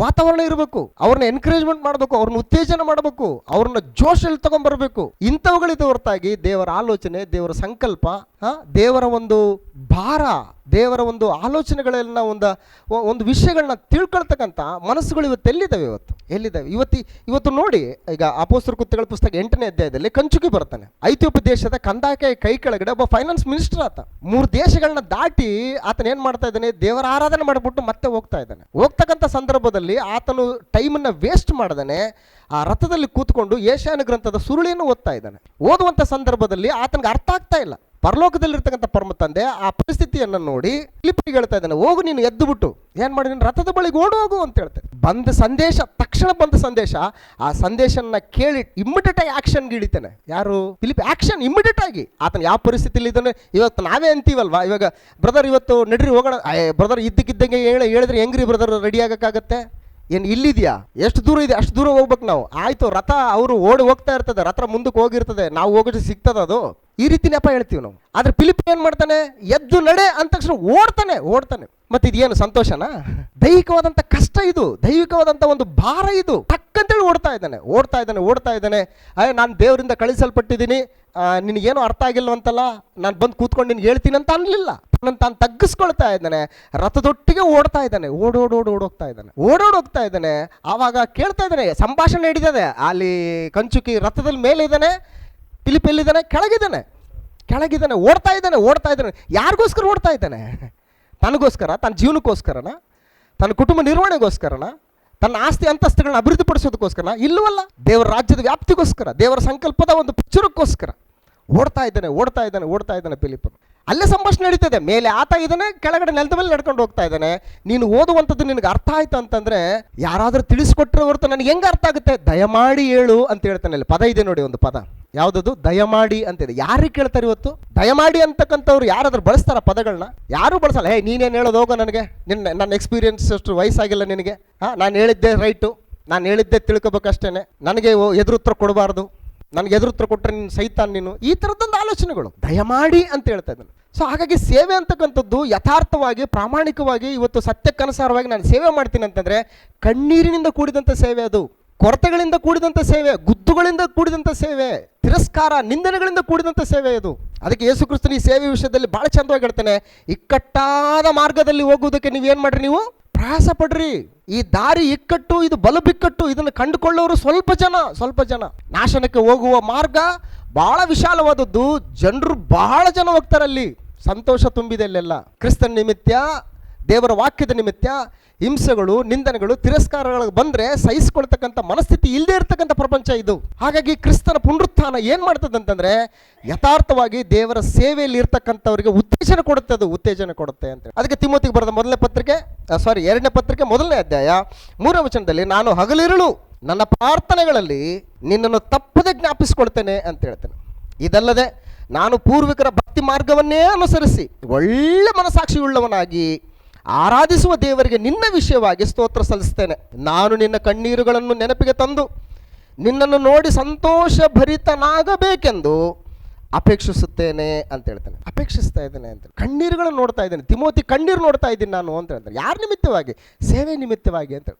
ವಾತಾವರಣ ಇರಬೇಕು, ಅವ್ರನ್ನ ಎನ್ಕರೇಜ್ಮೆಂಟ್ ಮಾಡಬೇಕು, ಅವ್ರನ್ನ ಉತ್ತೇಜನ ಮಾಡಬೇಕು, ಅವ್ರನ್ನ ಜೋಶಲ್ಲಿ ತಗೊಂಡ್ಬರ್ಬೇಕು. ಇಂಥವುಗಳಿದೆ ಹೊರತಾಗಿ ದೇವರ ಆಲೋಚನೆ, ದೇವರ ಸಂಕಲ್ಪ, ದೇವರ ಒಂದು ಭಾರ, ದೇವರ ಒಂದು ಆಲೋಚನೆಗಳೆಲ್ಲ ಒಂದು ವಿಷಯಗಳನ್ನ ತಿಳ್ಕೊಳ್ತಕ್ಕಂಥ ಮನಸ್ಸುಗಳು ಇವತ್ತು ಎಲ್ಲಿದ್ದಾವೆ? ಇವತ್ತು ನೋಡಿ, ಈಗ ಅಪೊಸ್ತಲರ ಕೃತ್ಯಗಳ ಪುಸ್ತಕ 8ನೇ ಅಧ್ಯಾಯದಲ್ಲಿ ಕಂಚುಕಿ ಬರ್ತಾನೆ. ಐಥಿಯೋಪ್ಯ ದೇಶದ ಕಂದಾಯ ಕೈ ಕೆಳಗಡೆ ಒಬ್ಬ ಫೈನಾನ್ಸ್ ಮಿನಿಸ್ಟರ್ ಆತ. 3 ದೇಶಗಳನ್ನ ದಾಟಿ ಆತನ ಏನ್ ಮಾಡ್ತಾ ಇದ್ದಾನೆ? ದೇವರ ಆರಾಧನೆ ಮಾಡಿಬಿಟ್ಟು ಮತ್ತೆ ಹೋಗ್ತಾ ಇದ್ದಾನೆ. ಹೋಗ್ತಕ್ಕಂಥ ಸಂದರ್ಭದಲ್ಲಿ ಆತನು ಟೈಮನ್ನು ವೇಸ್ಟ್ ಮಾಡದಾನೆ ಆ ರಥದಲ್ಲಿ ಕೂತ್ಕೊಂಡು ಯೆಶಾಯನ ಗ್ರಂಥದ ಸುರುಳಿಯನ್ನು ಓದ್ತಾ ಇದ್ದಾನೆ. ಓದುವಂಥ ಸಂದರ್ಭದಲ್ಲಿ ಆತನಿಗೆ ಅರ್ಥ ಆಗ್ತಾ ಇಲ್ಲ. ಪರಲೋಕದಲ್ಲಿರ್ತಕ್ಕಂಥ ಪರಮ ತಂದೆ ಆ ಪರಿಸ್ಥಿತಿಯನ್ನು ನೋಡಿ ಫಿಲಿಪ್ಪನಿಗೆ ಹೇಳ್ತಾ ಇದ್ದಾನೆ, ಹೋಗು ನೀನು ಎದ್ದು ಬಿಟ್ಟು ಏನ್ ಮಾಡಿ ನೀನು ರಥದ ಬಳಿಗೆ ಓಡೋಗು ಅಂತ ಹೇಳ್ತಾರೆ. ತಕ್ಷಣ ಬಂದ ಸಂದೇಶ, ಆ ಸಂದೇಶನ ಕೇಳಿ ಇಮ್ಮಿಡಿಯೇಟ್ ಆಗಿ ಆಕ್ಷನ್ಗೆ ಹಿಡಿತಾನೆ. ಯಾರು? ಫಿಲಿಪ್. ಆಕ್ಷನ್ ಇಮ್ಮಿಡಿಯೇಟ್ ಆಗಿ. ಆತನ ಯಾವ ಪರಿಸ್ಥಿತಿಯಲ್ಲಿ ಇದ್ದಾನೆ? ಇವತ್ತು ನಾವೇ ಅಂತೀವಲ್ವಾ, ಇವಾಗ ಬ್ರದರ್ ಇವತ್ತು ನಡ್ರಿ ಹೋಗೋಣ, ಬ್ರದರ್ ಇದ್ದಕ್ಕಿದ್ದಂಗೆ ಹೇಳಿದ್ರೆ ಹೆಂಗ್ರಿ ಬ್ರದರ್ ರೆಡಿ ಆಗಕ್ಕಾಗತ್ತೆ? ಏನು ಇಲ್ಲಿದೆಯಾ? ಎಷ್ಟು ದೂರ ಇದೆ ಅಷ್ಟು ದೂರ ಹೋಗ್ಬೇಕು ನಾವು. ಆಯ್ತು, ರಥ ಅವರು ಓಡಿ ಹೋಗ್ತಾ ಇರ್ತದೆ, ರಥ ಮುಂದಕ್ಕೆ ಹೋಗಿರ್ತದೆ, ನಾವು ಹೋಗೋದು ಸಿಗ್ತದ ಅದು. ಈ ರೀತಿ ನೆಪ ಹೇಳ್ತೀವಿ ನಾವು. ಆದ್ರೆ ಫಿಲಿಪ್ ಏನ್ ಮಾಡ್ತಾನೆ? ಎದ್ದು ನಡೆ ಅಂದ ತಕ್ಷಣ ಓಡ್ತಾನೆ. ಮತ್ತೆ ಇದೇನು ಸಂತೋಷನಾ? ದೈಹಿಕವಾದಂಥ ಕಷ್ಟ ಇದು, ದೈವಿಕವಾದಂಥ ಒಂದು ಭಾರ ಇದು. ಟಕ್ಕಂತೇಳಿ ಓಡ್ತಾ ಇದ್ದಾನೆ. ನಾನು ದೇವರಿಂದ ಕಳಿಸಲ್ಪಟ್ಟಿದ್ದೀನಿ, ನಿನಗೇನು ಅರ್ಥ ಆಗಿಲ್ವಂತಲ್ಲ, ನಾನು ಬಂದು ಕೂತ್ಕೊಂಡು ನಿನ್ಗೆ ಹೇಳ್ತೀನಿ ಅಂತ ಅನ್ಲಿಲ್ಲ. ತಾನು ತಗ್ಗಿಸ್ಕೊಳ್ತಾ ಇದ್ದಾನೆ, ರಥದೊಟ್ಟಿಗೆ ಓಡ್ತಾ ಇದ್ದಾನೆ. ಓಡೋಡ್ತಾ ಇದ್ದಾನೆ. ಆವಾಗ ಕೇಳ್ತಾ ಇದ್ದಾನೆ, ಸಂಭಾಷಣೆ ನಡೀತದೆ ಅಲ್ಲಿ. ಕಂಚುಕಿ ರಥದಲ್ಲಿ ಮೇಲೆ ಇದ್ದಾನೆ, ಫಿಲಿಪ್ ಎಲ್ಲಿದ್ದಾನೆ? ಕೆಳಗಿದ್ದಾನೆ. ಓಡ್ತಾ ಇದ್ದಾನೆ. ಯಾರಿಗೋಸ್ಕರ ಓಡ್ತಾ ಇದ್ದಾನೆ? ತನಗೋಸ್ಕರ, ತನ್ನ ಜೀವನಕ್ಕೋಸ್ಕರನ, ತನ್ನ ಕುಟುಂಬ ನಿರ್ವಹಣೆಗೋಸ್ಕರನ, ತನ್ನ ಆಸ್ತಿ ಅಂತಸ್ತುಗಳನ್ನ ಅಭಿವೃದ್ಧಿಪಡಿಸೋದಕ್ಕೋಸ್ಕರ ಇಲ್ಲವಲ್ಲ, ದೇವರ ರಾಜ್ಯದ ವ್ಯಾಪ್ತಿಗೋಸ್ಕರ, ದೇವರ ಸಂಕಲ್ಪದ ಒಂದು ಪ್ರಚುರಕ್ಕೋಸ್ಕರ ಓಡ್ತಾ ಇದ್ದಾನೆ ಫಿಲಿಪ್ಪನು. ಅಲ್ಲೇ ಸಂಭಾಷಣೆ ನಡೀತದೆ. ಮೇಲೆ ಆತ ಇದ್ದಾನೆ, ಕೆಳಗಡೆ ನೆಲದ ಮೇಲೆ ನಡ್ಕೊಂಡು ಹೋಗ್ತಾ ಇದ್ದಾನೆ. ನೀನು ಓದುವಂಥದ್ದು ನಿನಗೆ ಅರ್ಥ ಆಯ್ತು ಅಂತಂದ್ರೆ ಯಾರಾದರೂ ತಿಳಿಸ್ಕೊಟ್ರೆ ಹೊರತು ನನಗೆ ಹೆಂಗೆ ಅರ್ಥ ಆಗುತ್ತೆ? ದಯಮಾಡಿ ಹೇಳು ಅಂತ ಹೇಳ್ತಾನೆ. ಅಲ್ಲಿ ಪದ ಇದೆ ನೋಡಿ, ಒಂದು ಪದ ಯಾವುದದು? ದಯಮಾಡಿ ಅಂತಿದೆ. ಯಾರಿಗೆ ಕೇಳ್ತಾರೆ ಇವತ್ತು? ದಯಮಾಡಿ ಅಂತಕ್ಕಂಥವ್ರು ಯಾರಾದ್ರೂ ಬಳಸ್ತಾರ ಪದಗಳನ್ನ? ಯಾರು ಬಳಸಲ್ಲ. ನೀನೇನು ಹೇಳೋದು ಹೋಗೋ, ನನಗೆ ನನ್ನ ಎಕ್ಸ್ಪೀರಿಯನ್ಸ್ ಅಷ್ಟು ವಯಸ್ಸಾಗಿಲ್ಲ ನಿನಗೆ. ನಾನು ಹೇಳಿದ್ದೆ ರೈಟು, ನಾನು ಹೇಳಿದ್ದೆ ತಿಳ್ಕೊಬೇಕಷ್ಟೇನೆ, ನನಗೆ ಎದುರುತ್ತರ ಕೊಡಬಾರ್ದು, ನನಗೆ ಎದುರುತ್ತರ ಕೊಟ್ಟರೆ ನೀನು ಸೈತಾನ್ ನೀನು, ಈ ಥರದ್ದೊಂದು ಆಲೋಚನೆಗಳು. ದಯಮಾಡಿ ಅಂತ ಹೇಳ್ತಾ ಇದ್ದಾನೆ. ಸೊ ಹಾಗಾಗಿ ಸೇವೆ ಅಂತಕ್ಕಂಥದ್ದು ಯಥಾರ್ಥವಾಗಿ ಪ್ರಾಮಾಣಿಕವಾಗಿ ಇವತ್ತು ಸತ್ಯಕ್ಕನುಸಾರವಾಗಿ ನಾನು ಸೇವೆ ಮಾಡ್ತೀನಿ ಅಂತಂದರೆ ಕಣ್ಣೀರಿನಿಂದ ಕೂಡಿದಂಥ ಸೇವೆ, ಅದು ಕೊರತೆಗಳಿಂದ ಕೂಡಿದಂಥ ಸೇವೆ, ಗುದ್ದುಗಳಿಂದ ಕೂಡಿದಂಥ ಸೇವೆ, ತಿರಸ್ಕಾರ ನಿಂದನೆಗಳಿಂದ ಕೂಡಿದಂಥ ಸೇವೆ ಇದು. ಅದಕ್ಕೆ ಯೇಸು ಕ್ರಿಸ್ತನ ಈ ಸೇವೆ ವಿಷಯದಲ್ಲಿ ಭಾಳ ಚಂದವಾಗಿ ಹೇಳ್ತಾನೆ, ಇಕ್ಕಟ್ಟಾದ ಮಾರ್ಗದಲ್ಲಿ ಹೋಗುವುದಕ್ಕೆ ನೀವೇನು ಮಾಡ್ರಿ, ನೀವು ಪ್ರಯಾಸ ಪಡ್ರಿ. ಈ ದಾರಿ ಇಕ್ಕಟ್ಟು, ಇದು ಬಲು ಬಿಕ್ಕಟ್ಟು, ಇದನ್ನು ಕಂಡುಕೊಳ್ಳೋರು ಸ್ವಲ್ಪ ಜನ. ನಾಶನಕ್ಕೆ ಹೋಗುವ ಮಾರ್ಗ ಬಹಳ ವಿಶಾಲವಾದದ್ದು, ಜನರು ಬಹಳ ಜನ ಹೋಗ್ತಾರಲ್ಲಿ. ಸಂತೋಷ ತುಂಬಿದೆ ಅಲ್ಲೆಲ್ಲ. ಕ್ರಿಸ್ತನ ನಿಮಿತ್ತ, ದೇವರ ವಾಕ್ಯದ ನಿಮಿತ್ತ ಹಿಂಸೆಗಳು, ನಿಂದನೆಗಳು, ತಿರಸ್ಕಾರಗಳು ಬಂದರೆ ಸಹಿಸಿಕೊಳ್ತಕ್ಕಂಥ ಮನಸ್ಥಿತಿ ಇಲ್ಲದೆ ಇರತಕ್ಕಂಥ ಪ್ರಪಂಚ ಇದು. ಹಾಗಾಗಿ ಕ್ರಿಸ್ತನ ಪುನರುತ್ಥಾನ ಏನು ಮಾಡ್ತದೆ ಅಂತಂದರೆ ಯಥಾರ್ಥವಾಗಿ ದೇವರ ಸೇವೆಯಲ್ಲಿ ಇರ್ತಕ್ಕಂಥವ್ರಿಗೆ ಉತ್ತೇಜನ ಕೊಡುತ್ತೆ, ಅದು ಉತ್ತೇಜನ ಕೊಡುತ್ತೆ ಅಂತ. ಅದಕ್ಕೆ ತಿಮೋತಿಗೆ ಬರೆದ 2ನೇ ಪತ್ರಿಕೆ 1ನೇ ಅಧ್ಯಾಯ 3ನೇ ವಚನದಲ್ಲಿ, ನಾನು ಹಗಲಿರುಳು ನನ್ನ ಪ್ರಾರ್ಥನೆಗಳಲ್ಲಿ ನಿನ್ನನ್ನು ತಪ್ಪದೆ ಜ್ಞಾಪಿಸಿಕೊಳ್ತೇನೆ ಅಂತ ಹೇಳ್ತೇನೆ. ಇದಲ್ಲದೆ ನಾನು ಪೂರ್ವಿಕರ ಭಕ್ತಿ ಮಾರ್ಗವನ್ನೇ ಅನುಸರಿಸಿ ಒಳ್ಳೆ ಮನಸಾಕ್ಷಿಯುಳ್ಳವನಾಗಿ ಆರಾಧಿಸುವ ದೇವರಿಗೆ ನಿನ್ನ ವಿಷಯವಾಗಿ ಸ್ತೋತ್ರ ಸಲ್ಲಿಸ್ತೇನೆ. ನಾನು ನಿನ್ನ ಕಣ್ಣೀರುಗಳನ್ನು ನೆನಪಿಗೆ ತಂದು ನಿನ್ನನ್ನು ನೋಡಿ ಸಂತೋಷ ಭರಿತನಾಗಬೇಕೆಂದು ಅಪೇಕ್ಷಿಸುತ್ತೇನೆ ಅಂತ ಹೇಳ್ತಾನೆ. ಅಪೇಕ್ಷಿಸ್ತಾ ಇದ್ದೇನೆ ಅಂತ, ಕಣ್ಣೀರುಗಳನ್ನು ನೋಡ್ತಾ ಇದ್ದೇನೆ. ತಿಮೋತಿ, ಕಣ್ಣೀರು ನೋಡ್ತಾ ಇದ್ದೀನಿ ನಾನು ಅಂತ ಹೇಳ್ತಾರೆ. ಯಾರ ನಿಮಿತ್ತವಾಗಿ? ಸೇವೆ ನಿಮಿತ್ತವಾಗಿ ಅಂತ.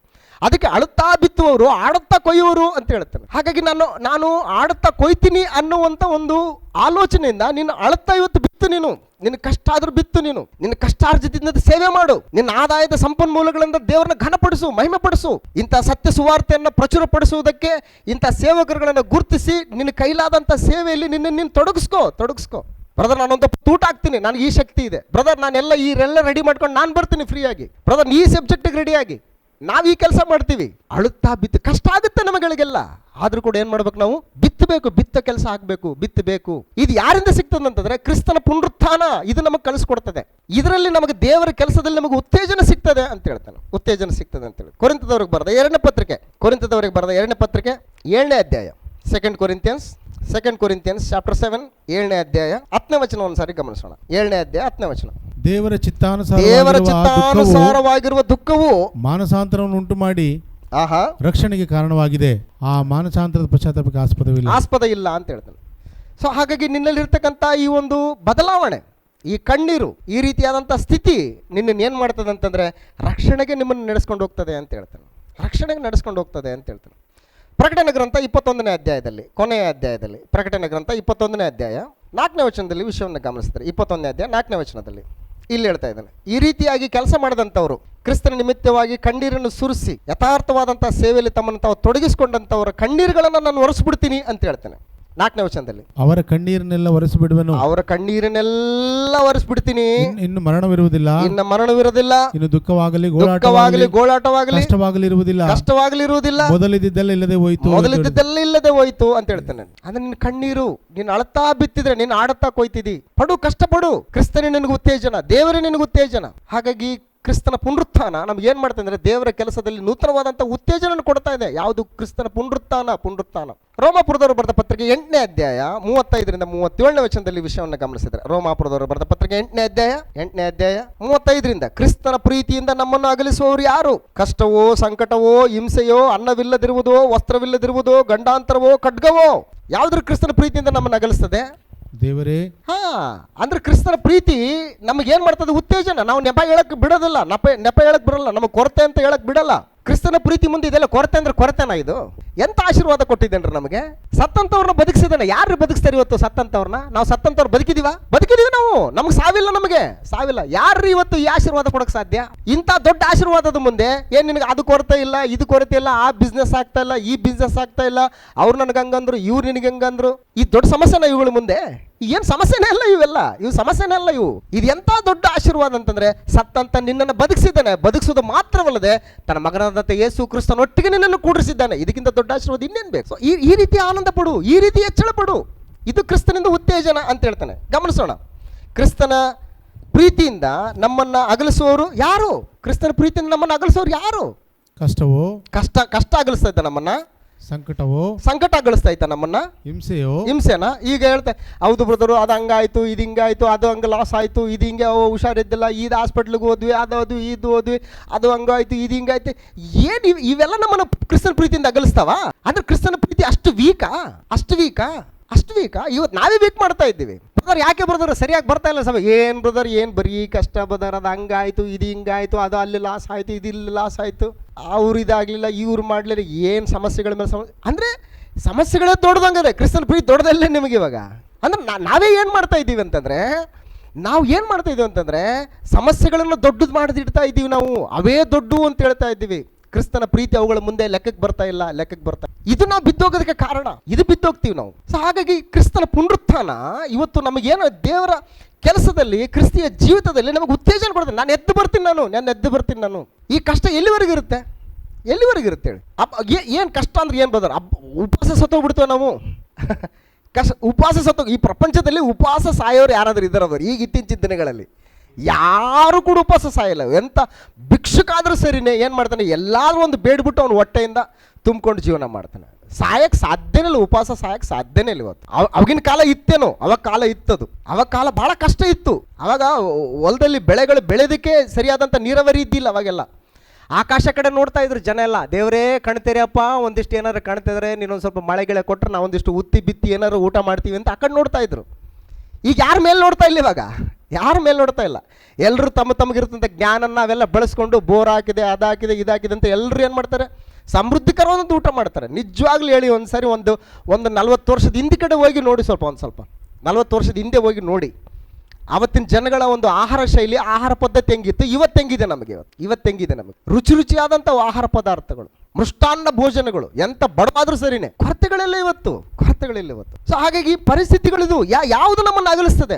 ಅದಕ್ಕೆ ಅಳುತ್ತಾ ಬಿತ್ತುವವರು ಆಡುತ್ತಾ ಕೊಯ್ಯುವರು ಅಂತ ಹೇಳ್ತಾನೆ. ಹಾಗಾಗಿ ನಾನು ಆಡುತ್ತಾ ಕೊಯ್ತೀನಿ ಅನ್ನುವಂಥ ಒಂದು ಆಲೋಚನೆಯಿಂದ ನೀನು ಅಳುತ್ತಾ ಇವತ್ತು ಬಿತ್ತು, ನೀನು ನಿನ್ನ ಕಷ್ಟ ಆದರೂ ಬಿತ್ತು, ನೀನು ನಿನ್ನ ಕಷ್ಟಾರ್ಜಿತದಿಂದ ಸೇವೆ ಮಾಡು. ನಿನ್ನ ಆದಾಯದ ಸಂಪನ್ಮೂಲಗಳಿಂದ ದೇವರನ್ನ ಘನಪಡಿಸು, ಮಹಿಮೆ ಪಡಿಸು. ಇಂಥ ಸತ್ಯ ಸುವಾರ್ತೆಯನ್ನು ಪ್ರಚುರಪಡಿಸುವುದಕ್ಕೆ ಇಂಥ ಸೇವಕರುಗಳನ್ನು ಗುರುತಿಸಿ ನಿನ್ನ ಕೈಲಾದಂಥ ಸೇವೆಯಲ್ಲಿ ನೀನು ತೊಡಗಿಸ್ಕೋ. ಬ್ರದರ್, ನಾನೊಂದು ತೂಟ ಆಗ್ತೀನಿ, ನನಗೆ ಈ ಶಕ್ತಿ ಇದೆ. ಬ್ರದರ್, ನಾನೆಲ್ಲ ಈರೆಲ್ಲ ರೆಡಿ ಮಾಡ್ಕೊಂಡು ನಾನು ಬರ್ತೀನಿ ಫ್ರೀಯಾಗಿ. ಬ್ರದರ್, ಈ ಸಬ್ಜೆಕ್ಟಿಗೆ ರೆಡಿಯಾಗಿ ನಾವು ಈ ಕೆಲಸ ಮಾಡ್ತೀವಿ. ಅಳುತ್ತಾ ಬಿತ್ತು, ಕಷ್ಟ ಆಗುತ್ತೆ ನಮಗಳಿಗೆಲ್ಲ. ಆದ್ರೂ ಕೂಡ ಏನ್ ಮಾಡ್ಬೇಕು? ನಾವು ಬಿತ್ತಬೇಕು, ಬಿತ್ತ ಕೆಲಸ ಆಗ್ಬೇಕು, ಬಿತ್ತಬೇಕು. ಇದು ಯಾರಿಂದ ಸಿಗ್ತದಂತಂದ್ರೆ ಕ್ರಿಸ್ತನ ಪುನರುತ್ಥಾನ ಇದು ನಮಗೆ ಕಳಿಸ್ಕೊಡ್ತದೆ. ಇದರಲ್ಲಿ ನಮಗೆ ದೇವರ ಕೆಲಸದಲ್ಲಿ ನಮಗೆ ಉತ್ತೇಜನ ಸಿಗ್ತದೆ ಅಂತ ಹೇಳ್ತಾನೆ. ಉತ್ತೇಜನ ಸಿಗ್ತದೆ ಅಂತ ಹೇಳಿ ಕೊರಿಂಥದವರಿಗೆ ಬರೆದ 2ನೇ ಪತ್ರಿಕೆ 7ನೇ ಅಧ್ಯಾಯ, 2 ಕೊರಿಂಥಿಯನ್ಸ್ ಚಾಪ್ಟರ್ 7 7ನೇ ಅಧ್ಯಾಯ 10ನೇ ವಚನ ಒಂದ್ಸಾರಿ ಗಮನಿಸೋಣ. 7ನೇ ಅಧ್ಯಾಯ 10ನೇ ವಚನ. ದೇವರ ಚಿತ್ತಾನುಸಾರವಾಗಿರುವ ದುಃಖವು ಮಾನಸಾಂತರವನ್ನು ಉಂಟು ಮಾಡಿ ರಕ್ಷಣೆಗೆ ಕಾರಣವಾಗಿದೆ. ಆ ಮಾನಸಾಂತರದ ಪಶ್ಚಾತ್ತಾಪಕ್ಕೆ ಆಸ್ಪದ ಇಲ್ಲ ಅಂತ ಹೇಳ್ತಾನೆ. ಸೊ ಹಾಗಾಗಿ ನಿನ್ನಲ್ಲಿರ್ತಕ್ಕಂಥ ಈ ಒಂದು ಬದಲಾವಣೆ, ಈ ಕಣ್ಣೀರು, ಈ ರೀತಿಯಾದಂಥ ಸ್ಥಿತಿ ನಿನ್ನನ್ನು ಏನು ಮಾಡ್ತದೆ ಅಂತಂದರೆ ರಕ್ಷಣೆಗೆ ನಿಮ್ಮನ್ನು ನಡೆಸ್ಕೊಂಡು ಹೋಗ್ತದೆ ಅಂತ ಹೇಳ್ತಾನೆ. ಪ್ರಕಟಣೆ ಗ್ರಂಥ 21ನೇ ಅಧ್ಯಾಯದಲ್ಲಿ, ಕೊನೆಯ ಅಧ್ಯಾಯದಲ್ಲಿ, ಪ್ರಕಟಣೆ ಗ್ರಂಥ 21ನೇ ಅಧ್ಯಾಯ 4ನೇ ವಚನದಲ್ಲಿ ವಿಷಯವನ್ನು ಗಮನಿಸ್ತಾರೆ. 21ನೇ ಅಧ್ಯಾಯ 4ನೇ ವಚನದಲ್ಲಿ ಇಲ್ಲಿ ಹೇಳ್ತಾ ಇದ್ದಾನೆ, ಈ ರೀತಿಯಾಗಿ ಕೆಲಸ ಮಾಡಿದಂಥವರು, ಕ್ರಿಸ್ತನ ನಿಮಿತ್ತವಾಗಿ ಕಣ್ಣೀರನ್ನು ಸುರಿಸಿ ಯಥಾರ್ಥವಾದಂಥ ಸೇವೆಯಲ್ಲಿ ತಮ್ಮನ್ನು ತಾವು ತೊಡಗಿಸಿಕೊಂಡಂಥವರ ಕಣ್ಣೀರುಗಳನ್ನು ನಾನು ಒರೆಸ್ಬಿಡ್ತೀನಿ ಅಂತ ಹೇಳ್ತಾನೆ. 4ನೇ ವಚನದಲ್ಲಿ ಅವರ ಕಣ್ಣೀರನ್ನೆಲ್ಲ ಒರೆಸಿಬಿಡುವೆನು, ಅವರ ಕಣ್ಣೀರನ್ನೆಲ್ಲ ಒರೆಸ್ಬಿಡ್ತೀನಿ. ಇನ್ನು ಮರಣವಿರುವುದಿಲ್ಲ, ಇನ್ನು ದುಃಖವಾಗಲಿ ಗೋಳಾಟವಾಗಲಿ ಕಷ್ಟವಾಗಲಿ ಇರುವುದಿಲ್ಲ, ಮೊದಲಿದ್ದೆಲ್ಲ ಇಲ್ಲದೆ ಹೋಯ್ತು ಅಂತ ಹೇಳ್ತಾನೆ. ಅಂದ್ರೆ ನಿನ್ನ ಕಣ್ಣೀರು, ನೀನು ಅಳತಾ ಬಿತ್ತಿದ್ರೆ ನೀನು ಆಡುತ್ತಾ ಕೊಯ್ತಿದಿ. ಪಡು, ಕಷ್ಟಪಡು. ಕ್ರಿಸ್ತನೇ ನಿನಗೆ ಉತ್ತೇಜನ, ದೇವರೇ ನಿನಗೆ ಉತ್ತೇಜನ. ಹಾಗಾಗಿ ಕ್ರಿಸ್ತನ ಪುನರುತ್ಥಾನ ನಮ್ಗೆ ಏನ್ ಮಾಡ್ತಾ ಅಂದ್ರೆ ದೇವರ ಕೆಲಸದಲ್ಲಿ ನೂತನವಾದಂಥ ಉತ್ತೇಜನ ಕೊಡ್ತಾ ಇದೆ. ಯಾವುದು? ಕ್ರಿಸ್ತನ ಪುನರುತ್ಥಾನ. ರೋಮಾಪುರದವರು ಬರೆದ ಪತ್ರಿಕೆ 8ನೇ ಅಧ್ಯಾಯ 35ರಿಂದ 37ನೇ ವಚನದಲ್ಲಿ ವಿಷಯವನ್ನು ಗಮನಿಸಿದ್ರೆ, ರೋಮಾಪುರದವರು ಬರೆದ ಪತ್ರಿಕೆ 8ನೇ ಅಧ್ಯಾಯ 35ರಿಂದ, ಕ್ರಿಸ್ತನ ಪ್ರೀತಿಯಿಂದ ನಮ್ಮನ್ನು ಅಗಲಿಸುವವರು ಯಾರು? ಕಷ್ಟವೋ, ಸಂಕಟವೋ, ಹಿಂಸೆಯೋ, ಅನ್ನವಿಲ್ಲದಿರುವುದೋ, ವಸ್ತ್ರವಿಲ್ಲದಿರುವುದೋ, ಗಂಡಾಂತರವೋ, ಖಡ್ಗವೋ, ಯಾವ್ದ್ರ ಕ್ರಿಸ್ತನ ಪ್ರೀತಿಯಿಂದ ನಮ್ಮನ್ನು ಅಗಲಿಸ್ತದೆ? ದೇವರೇ. ಅಂದ್ರೆ ಕ್ರಿಸ್ತನ ಪ್ರೀತಿ ನಮಗೆ ಏನ್ ಮಾಡ್ತದೆ? ಉತ್ತೇಜನ. ನಾವು ನೆಪ ಹೇಳಕ್ ಬಿಡೋದಿಲ್ಲ, ನೆಪ ಹೇಳಕ್ ಬಿಡಲ್ಲ, ನಮಗೆ ಕೊರತೆ ಅಂತ ಹೇಳಕ್ ಬಿಡಲ್ಲ. ಕ್ರಿಸ್ತನ ಪ್ರೀತಿ ಮುಂದೆ ಇದೆಲ್ಲ ಕೊರತೆ ಅಂದ್ರೆ ಕೊರತೆನಾ? ಇದು ಎಂತ ಆಶೀರ್ವಾದ ಕೊಟ್ಟಿದ್ದೇನ್ರಿ ನಮಗೆ. ಸತ್ತಂತವ್ರನ್ನ ಬದುಕಿಸಿದಾನೆ. ಯಾರು ಬದುಕಿಸ್ತಾರೆ ಇವತ್ತು ಸತ್ತಂತವ್ರನ್ನ? ನಾವು ಸತ್ತಂತವ್ರು ಬದುಕಿದೀವ ನಾವು. ನಮ್ಗೆ ಸಾವಿಲ್ಲ. ಯಾರು ಇವತ್ತು ಈ ಆಶೀರ್ವಾದ ಕೊಡಕ್ ಸಾಧ್ಯ? ಇಂಥ ದೊಡ್ಡ ಆಶೀರ್ವಾದದ ಮುಂದೆ ಏನ್ ನಿನಗೆ ಅದು ಕೊರತೆ ಇಲ್ಲ, ಇದು ಕೊರತೆ ಇಲ್ಲ, ಆ ಬಿಸ್ನೆಸ್ ಆಗ್ತಾ ಇಲ್ಲ, ಈ ಬಿಸ್ನೆಸ್ ಆಗ್ತಾ ಇಲ್ಲ, ಅವ್ರು ನನಗೆ ಹಂಗಂದ್ರು, ಇವ್ರು ನಿನಗೆ ಹಂಗಂದ್ರು, ಈ ದೊಡ್ಡ ಸಮಸ್ಯೆನ ಇವುಗಳ ಮುಂದೆ? ಏನ್ ಸಮಸ್ಯೆನೇ ಅಲ್ಲ ಇವು ಸಮಸ್ಯೆನೇ ಅಲ್ಲ ಇವು. ಇದು ಎಂತ ದೊಡ್ಡ ಆಶೀರ್ವಾದ ಅಂತಂದ್ರೆ ಸತ್ತಂತ ನಿನ್ನನ್ನು ಬದುಕಿಸಿದ್ದಾನೆ. ಬದುಕಿಸೋದು ಮಾತ್ರವಲ್ಲದೆ ತನ್ನ ಮಗನಾದಂಥ ಯೇಸು ಕ್ರಿಸ್ತನೊಟ್ಟಿಗೆ ನಿನ್ನನ್ನು ಕೂಡಿಸಿದ್ದಾನೆ. ಇದಕ್ಕಿಂತ ದೊಡ್ಡ ಆಶೀರ್ವಾದ ಇನ್ನೇನು ಬೇಕು? ಈ ರೀತಿ ಆನಂದ ಪಡು, ಈ ರೀತಿ ಹೆಚ್ಚಳ ಪಡು. ಇದು ಕ್ರಿಸ್ತನಿಂದ ಉತ್ತೇಜನ ಅಂತ ಹೇಳ್ತಾನೆ. ಗಮನಿಸೋಣ, ಕ್ರಿಸ್ತನ ಪ್ರೀತಿಯಿಂದ ನಮ್ಮನ್ನ ಅಗಲಿಸುವವರು ಯಾರು? ಕ್ರಿಸ್ತನ ಪ್ರೀತಿಯಿಂದ ನಮ್ಮನ್ನ ಅಗಲಿಸುವವರು ಯಾರು? ಕಷ್ಟವೋ, ಕಷ್ಟ ಅಗಲಿಸ್ತಾ ಇದ್ದ ನಮ್ಮನ್ನ, ಸಂಕಟ ಅಗಲಿಸ್ತಾ ಇತ್ತ ನಮ್ಮನ್ನ, ಹಿಂಸೆನ. ಈಗ ಹೇಳ್ತಾ ಹೌದು ಬ್ರದರು, ಅದು ಹಂಗಾಯ್ತು, ಇದು ಹಿಂಗಾಯ್ತು, ಅದು ಹಂಗೆ ಲಾಸ್ ಆಯ್ತು, ಇದು ಹಿಂಗೆ ಹುಷಾರಿದ್ದಿಲ್ಲ, ಇದು ಹಾಸ್ಪಿಟ್ಲಿಗೆ ಹೋದ್ವಿ, ಅದು ಇದು ಹೋದ್ವಿ, ಅದು ಹಂಗಾಯ್ತು, ಇದು ಹಿಂಗಾಯ್ತು. ಏನು ಇವೆಲ್ಲ ನಮ್ಮನ್ನ ಕ್ರಿಸ್ತನ ಪ್ರೀತಿಯಿಂದ ಅಗಲಿಸ್ತಾವ? ಅಂದ್ರೆ ಕ್ರಿಸ್ತನ ಪ್ರೀತಿ ಅಷ್ಟು ವೀಕಾ? ಇವತ್ತು ನಾವೇ ವೀಕ್ ಮಾಡ್ತಾ ಇದ್ದೀವಿ. ಬ್ರದರ್ ಯಾಕೆ ಬ್ರದರ್ ಸರಿಯಾಗಿ ಬರ್ತಾ ಇಲ್ಲ ಸಭೆ? ಏನು ಬ್ರದರ್, ಏನು ಬರೀ ಕಷ್ಟ ಬ್ರದರ್, ಅದು ಹಂಗಾಯ್ತು, ಇದು ಹಿಂಗಾಯ್ತು, ಅದು ಅಲ್ಲಿ ಲಾಸ್ ಆಯ್ತು, ಇದು ಇಲ್ಲಿ ಲಾಸ್ ಆಯ್ತು, ಅವ್ರು ಇದಾಗಲಿಲ್ಲ, ಇವ್ರು ಮಾಡಲಿಲ್ಲ, ಏನು ಸಮಸ್ಯೆಗಳ ಮೇಲೆ ಅಂದರೆ ಸಮಸ್ಯೆಗಳೇ ದೊಡ್ಡದಂಗದೆ. ಕ್ರಿಸ್ತನ ಪ್ರೀತಿ ದೊಡ್ಡದಲ್ಲೇ ನಿಮಗೆ ಇವಾಗ. ಅಂದ್ರೆ ನಾವೇ ಏನು ಮಾಡ್ತಾ ಇದ್ದೀವಿ ಅಂತಂದರೆ, ಸಮಸ್ಯೆಗಳನ್ನು ದೊಡ್ಡದು ಮಾಡಿದಿಡ್ತಾ ಇದ್ದೀವಿ ನಾವು. ಅವೇ ದೊಡ್ಡವು ಅಂತ ಹೇಳ್ತಾ ಇದ್ದೀವಿ. ಕ್ರಿಸ್ತನ ಪ್ರೀತಿ ಅವುಗಳ ಮುಂದೆ ಲೆಕ್ಕಕ್ಕೆ ಬರ್ತಾ. ಇದು ನಾವು ಬಿದ್ದೋಗೋದಕ್ಕೆ ಕಾರಣ. ಇದು ಬಿದ್ದೋಗ್ತೀವಿ ನಾವು. ಸೊ ಹಾಗಾಗಿ ಕ್ರಿಸ್ತನ ಪುನರುತ್ಥಾನ ಇವತ್ತು ನಮಗೇನು ದೇವರ ಕೆಲಸದಲ್ಲಿ, ಕ್ರಿಸ್ತಿಯ ಜೀವಿತದಲ್ಲಿ ನಮಗೆ ಉತ್ತೇಜನ ಕೊಡ್ತೇನೆ. ನಾನು ಎದ್ದು ಬರ್ತೀನಿ ನಾನು. ಈ ಕಷ್ಟ ಎಲ್ಲಿವರೆಗೂ ಇರುತ್ತೆ ಹೇಳಿ? ಏನು ಕಷ್ಟ ಅಂದ್ರೆ ಏನು ಬ್ರದರ್? ಉಪವಾಸ ಸತ್ತೋಗ್ಬಿಡ್ತೇವೆ ನಾವು. ಈ ಪ್ರಪಂಚದಲ್ಲಿ ಉಪವಾಸ ಸಾಯೋರು ಯಾರಾದ್ರೂ ಇದ್ದಾರವರು ಈಗ ಇತ್ತೀಚಿನ ದಿನಗಳಲ್ಲಿ? ಯಾರು ಕೂಡ ಉಪವಾಸ ಸಾಯಿಲ್ಲ. ಎಂಥ ಭಿಕ್ಷುಕಾದ್ರೂ ಸರಿನೇ ಏನು ಮಾಡ್ತಾನೆ, ಎಲ್ಲಾದ್ರೂ ಒಂದು ಬೇಡ್ಬಿಟ್ಟು ಅವನು ಹೊಟ್ಟೆಯಿಂದ ತುಂಬಿಕೊಂಡು ಜೀವನ ಮಾಡ್ತಾನೆ. ಸಾಯಕ್ಕೆ ಸಾಧ್ಯನೇ ಇಲ್ಲ, ಉಪವಾಸ ಸಾಯಕ್ಕೆ ಸಾಧ್ಯನೇ ಇಲ್ಲ. ಇವತ್ತು ಅವಾಗಿನ ಕಾಲ ಇತ್ತೇನೋ, ಅವಾಗ ಕಾಲ ಇತ್ತದು. ಅವಾಗ ಕಾಲ ಭಾಳ ಕಷ್ಟ ಇತ್ತು. ಅವಾಗ ಹೊಲದಲ್ಲಿ ಬೆಳೆಗಳು ಬೆಳೆದಕ್ಕೆ ಸರಿಯಾದಂಥ ನೀರಾವರಿ ಇದ್ದಿಲ್ಲ. ಅವಾಗೆಲ್ಲ ಆಕಾಶ ಕಡೆ ನೋಡ್ತಾ ಇದ್ರು ಜನ ಎಲ್ಲ. ದೇವರೇ ಕಣ್ತೇರಿಯಪ್ಪ, ಒಂದಿಷ್ಟು ಏನಾರು ಕಾಣ್ತಿದ್ರೆ ನೀನೊಂದು ಸ್ವಲ್ಪ ಮಳೆ ಗಿಳೆ ಕೊಟ್ಟರೆ ನಾವೊಂದಿಷ್ಟು ಉತ್ತಿ ಬಿತ್ತಿ ಏನಾರು ಊಟ ಮಾಡ್ತೀವಿ ಅಂತ ಆ ಕಡೆ ನೋಡ್ತಾ ಇದ್ರು. ಈಗ ಯಾರ ಮೇಲೆ ನೋಡ್ತಾ ಇಲ್ಲ? ಇವಾಗ ಯಾರ ಮೇಲೆ ನೋಡ್ತಾ ಇಲ್ಲ. ಎಲ್ಲರೂ ತಮಗಿರ್ತಂಥ ಜ್ಞಾನನ್ನ ಅವೆಲ್ಲ ಬಳಸ್ಕೊಂಡು ಬೋರ್ ಹಾಕಿದೆ, ಅದಾಕಿದೆ, ಇದಾಕಿದೆ ಅಂತ ಎಲ್ಲರೂ ಏನು ಮಾಡ್ತಾರೆ, ಸಮೃದ್ಧಿಕರವಾದಂಥ ಊಟ ಮಾಡ್ತಾರೆ. ನಿಜವಾಗ್ಲೂ ಹೇಳಿ, ಒಂದು ಸಾರಿ ಒಂದು 40 ವರ್ಷದ ಹಿಂದೆ ಕಡೆ ಹೋಗಿ ನೋಡಿ, ಸ್ವಲ್ಪ 40 ವರ್ಷದ ಹಿಂದೆ ಹೋಗಿ ನೋಡಿ. ಆವತ್ತಿನ ಜನಗಳ ಒಂದು ಆಹಾರ ಶೈಲಿ, ಆಹಾರ ಪದ್ಧತಿ ಹೆಂಗಿತ್ತು, ಇವತ್ತೆಂಗಿದೆ ನಮಗೆ. ರುಚಿಯಾದಂಥ ಆಹಾರ ಪದಾರ್ಥಗಳು, ಮೃಷ್ಟಾನ್ನ ಭೋಜನಗಳು, ಎಂಥ ಬಡವಾದ್ರೂ ಸರಿನೇ. ಕೊರತೆಗಳಿಲ್ಲ ಇವತ್ತು. ಸೊ ಹಾಗಾಗಿ ಪರಿಸ್ಥಿತಿಗಳಿದು ಯಾವುದು ನಮ್ಮನ್ನು ಅಗಲಿಸ್ತದೆ?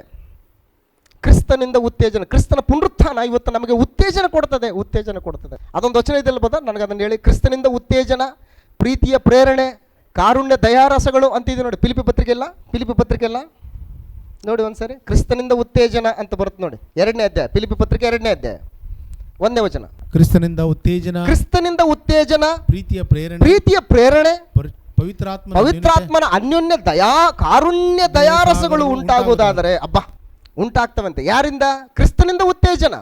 ಕ್ರಿಸ್ತನಿಂದ ಉತ್ತೇಜನ, ಕ್ರಿಸ್ತನ ಪುನರುತ್ಥಾನ ಇವತ್ತು ನಮಗೆ ಉತ್ತೇಜನ ಕೊಡ್ತದೆ. ಅದೊಂದು ವಚನ ಇದೆಲ್ಲ ಬದ, ನನಗೆ ಅದನ್ನು ಹೇಳಿ. ಕ್ರಿಸ್ತನಿಂದ ಉತ್ತೇಜನ, ಪ್ರೀತಿಯ ಪ್ರೇರಣೆ, ಕಾರುಣ್ಯ, ದಯಾರಸಗಳು ಅಂತಿದೆ ನೋಡಿ. ಫಿಲಿಪಿ ಪತ್ರಿಕೆ ಎಲ್ಲ ನೋಡಿ ಒಂದ್ಸರಿ. ಕ್ರಿಸ್ತನಿಂದ ಉತ್ತೇಜನ ಅಂತ ಬರುತ್ತೆ ನೋಡಿ, 2ನೇ ಅಧ್ಯಾಯ, ಫಿಲಿಪಿ ಪತ್ರಿಕೆ 2ನೇ ಅಧ್ಯಾಯ 1ನೇ ವಚನ. ಕ್ರಿಸ್ತನಿಂದ ಉತ್ತೇಜನ, ಪ್ರೀತಿಯ ಪ್ರೇರಣೆ, ಪವಿತ್ರಾತ್ಮನ ಅನ್ಯೋನ್ಯ ಕಾರುಣ್ಯ ದಯಾರಸಗಳು ಉಂಟಾಗುವುದಾದರೆ ಉಂಟಾಗ್ತವಂತೆ. ಯಾರಿಂದ? ಕ್ರಿಸ್ತನಿಂದ ಉತ್ತೇಜನ.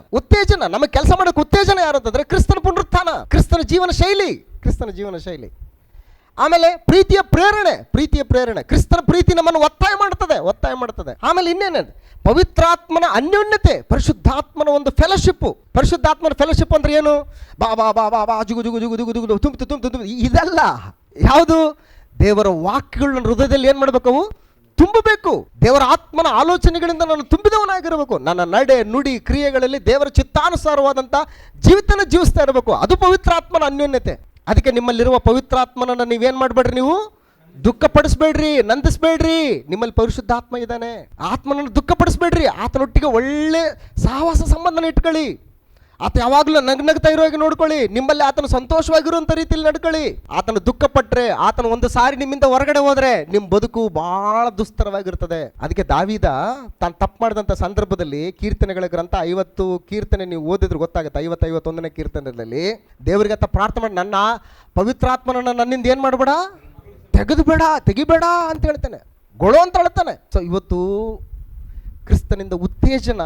ನಮಗೆ ಕೆಲಸ ಮಾಡೋಕೆ ಉತ್ತೇಜನ ಯಾರು ಅಂತಂದ್ರೆ ಕ್ರಿಸ್ತನ ಪುನರುತ್ಥಾನ, ಕ್ರಿಸ್ತನ ಜೀವನ ಶೈಲಿ. ಆಮೇಲೆ ಪ್ರೀತಿಯ ಪ್ರೇರಣೆ, ಕ್ರಿಸ್ತನ ಪ್ರೀತಿ ನಮ್ಮನ್ನು ಒತ್ತಾಯ ಮಾಡ್ತದೆ. ಆಮೇಲೆ ಇನ್ನೇನದು? ಪವಿತ್ರಾತ್ಮನ ಅನ್ಯೋನ್ಯತೆ, ಪರಿಶುದ್ಧಾತ್ಮನ ಒಂದು ಫೆಲೋಶಿಪ್. ಪರಿಶುದ್ಧಾತ್ಮನ ಫೆಲೋಶಿಪ್ ಅಂದ್ರೆ ಏನು? ಬಾ ಜುಗು ತುಂಬ ಇದೆಲ್ಲ ಯಾವುದು? ದೇವರ ವಾಕ್ಯಗಳನ್ನ ಹೃದಯದಲ್ಲಿ ಏನು ಮಾಡಬೇಕು? ಅವು ತುಂಬಬೇಕು. ದೇವರ ಆತ್ಮನ ಆಲೋಚನೆಗಳಿಂದ ನಾನು ತುಂಬಿದವನಾಗಿರಬೇಕು. ನನ್ನ ನಡೆ, ನುಡಿ, ಕ್ರಿಯೆಗಳಲ್ಲಿ ದೇವರ ಚಿತ್ತಾನುಸಾರವಾದಂಥ ಜೀವಿತನ ಜೀವಿಸ್ತಾ ಇರಬೇಕು. ಅದು ಪವಿತ್ರಾತ್ಮನ ಅನ್ಯೋನ್ಯತೆ. ಅದಕ್ಕೆ ನಿಮ್ಮಲ್ಲಿರುವ ಪವಿತ್ರಾತ್ಮನನ್ನು ನೀವೇನು ಮಾಡಬೇಡ್ರಿ, ನೀವು ದುಃಖಪಡಿಸ್ಬೇಡ್ರಿ, ನಂದಿಸ್ಬೇಡ್ರಿ. ನಿಮ್ಮಲ್ಲಿ ಪರಿಶುದ್ಧಾತ್ಮ ಇದ್ದಾನೆ. ಆತ್ಮನನ್ನು ದುಃಖಪಡಿಸ್ಬೇಡ್ರಿ. ಆತನೊಟ್ಟಿಗೆ ಒಳ್ಳೆ ಸಹವಾಸ ಸಂಬಂಧನ ಇಟ್ಕೊಳ್ಳಿ. ಆತ ಯಾವಾಗಲೂ ನಗ್ನಗ್ತಾ ಇರೋ ಹಾಗೆ ನೋಡ್ಕೊಳ್ಳಿ. ನಿಮ್ಮಲ್ಲಿ ಆತನ ಸಂತೋಷವಾಗಿರುವಂಥ ರೀತಿಯಲ್ಲಿ ನಡ್ಕೊಳ್ಳಿ. ಆತನ ದುಃಖಪಟ್ಟರೆ, ಆತನ ಒಂದು ಸಾರಿ ನಿಮ್ಮಿಂದ ಹೊರಗಡೆ ಹೋದರೆ ನಿಮ್ಮ ಬದುಕು ಬಹಳ ದುಸ್ತರವಾಗಿರ್ತದೆ. ಅದಕ್ಕೆ ದಾವೀದ ತಾನು ತಪ್ಪು ಮಾಡಿದಂಥ ಸಂದರ್ಭದಲ್ಲಿ ಕೀರ್ತನೆಗಳ ಗ್ರಂಥ 50 ಕೀರ್ತನೆ ನೀವು ಓದಿದ್ರೆ ಗೊತ್ತಾಗುತ್ತೆ. 51ನೇ ಕೀರ್ತನೆಯಲ್ಲಿ ದೇವರಿಗೆ ಆತ ಪ್ರಾರ್ಥನೆ ಮಾಡಿ, ನನ್ನ ಪವಿತ್ರಾತ್ಮನನ್ನು ನನ್ನಿಂದ ಏನು ಮಾಡಬೇಡ, ತೆಗಿಬೇಡ ಅಂತ ಹೇಳ್ತಾನೆ. ಗೊಳು ಅಂತ ಹೇಳ್ತಾನೆ. ಸೊ ಇವತ್ತು ಕ್ರಿಸ್ತನಿಂದ ಉತ್ತೇಜನ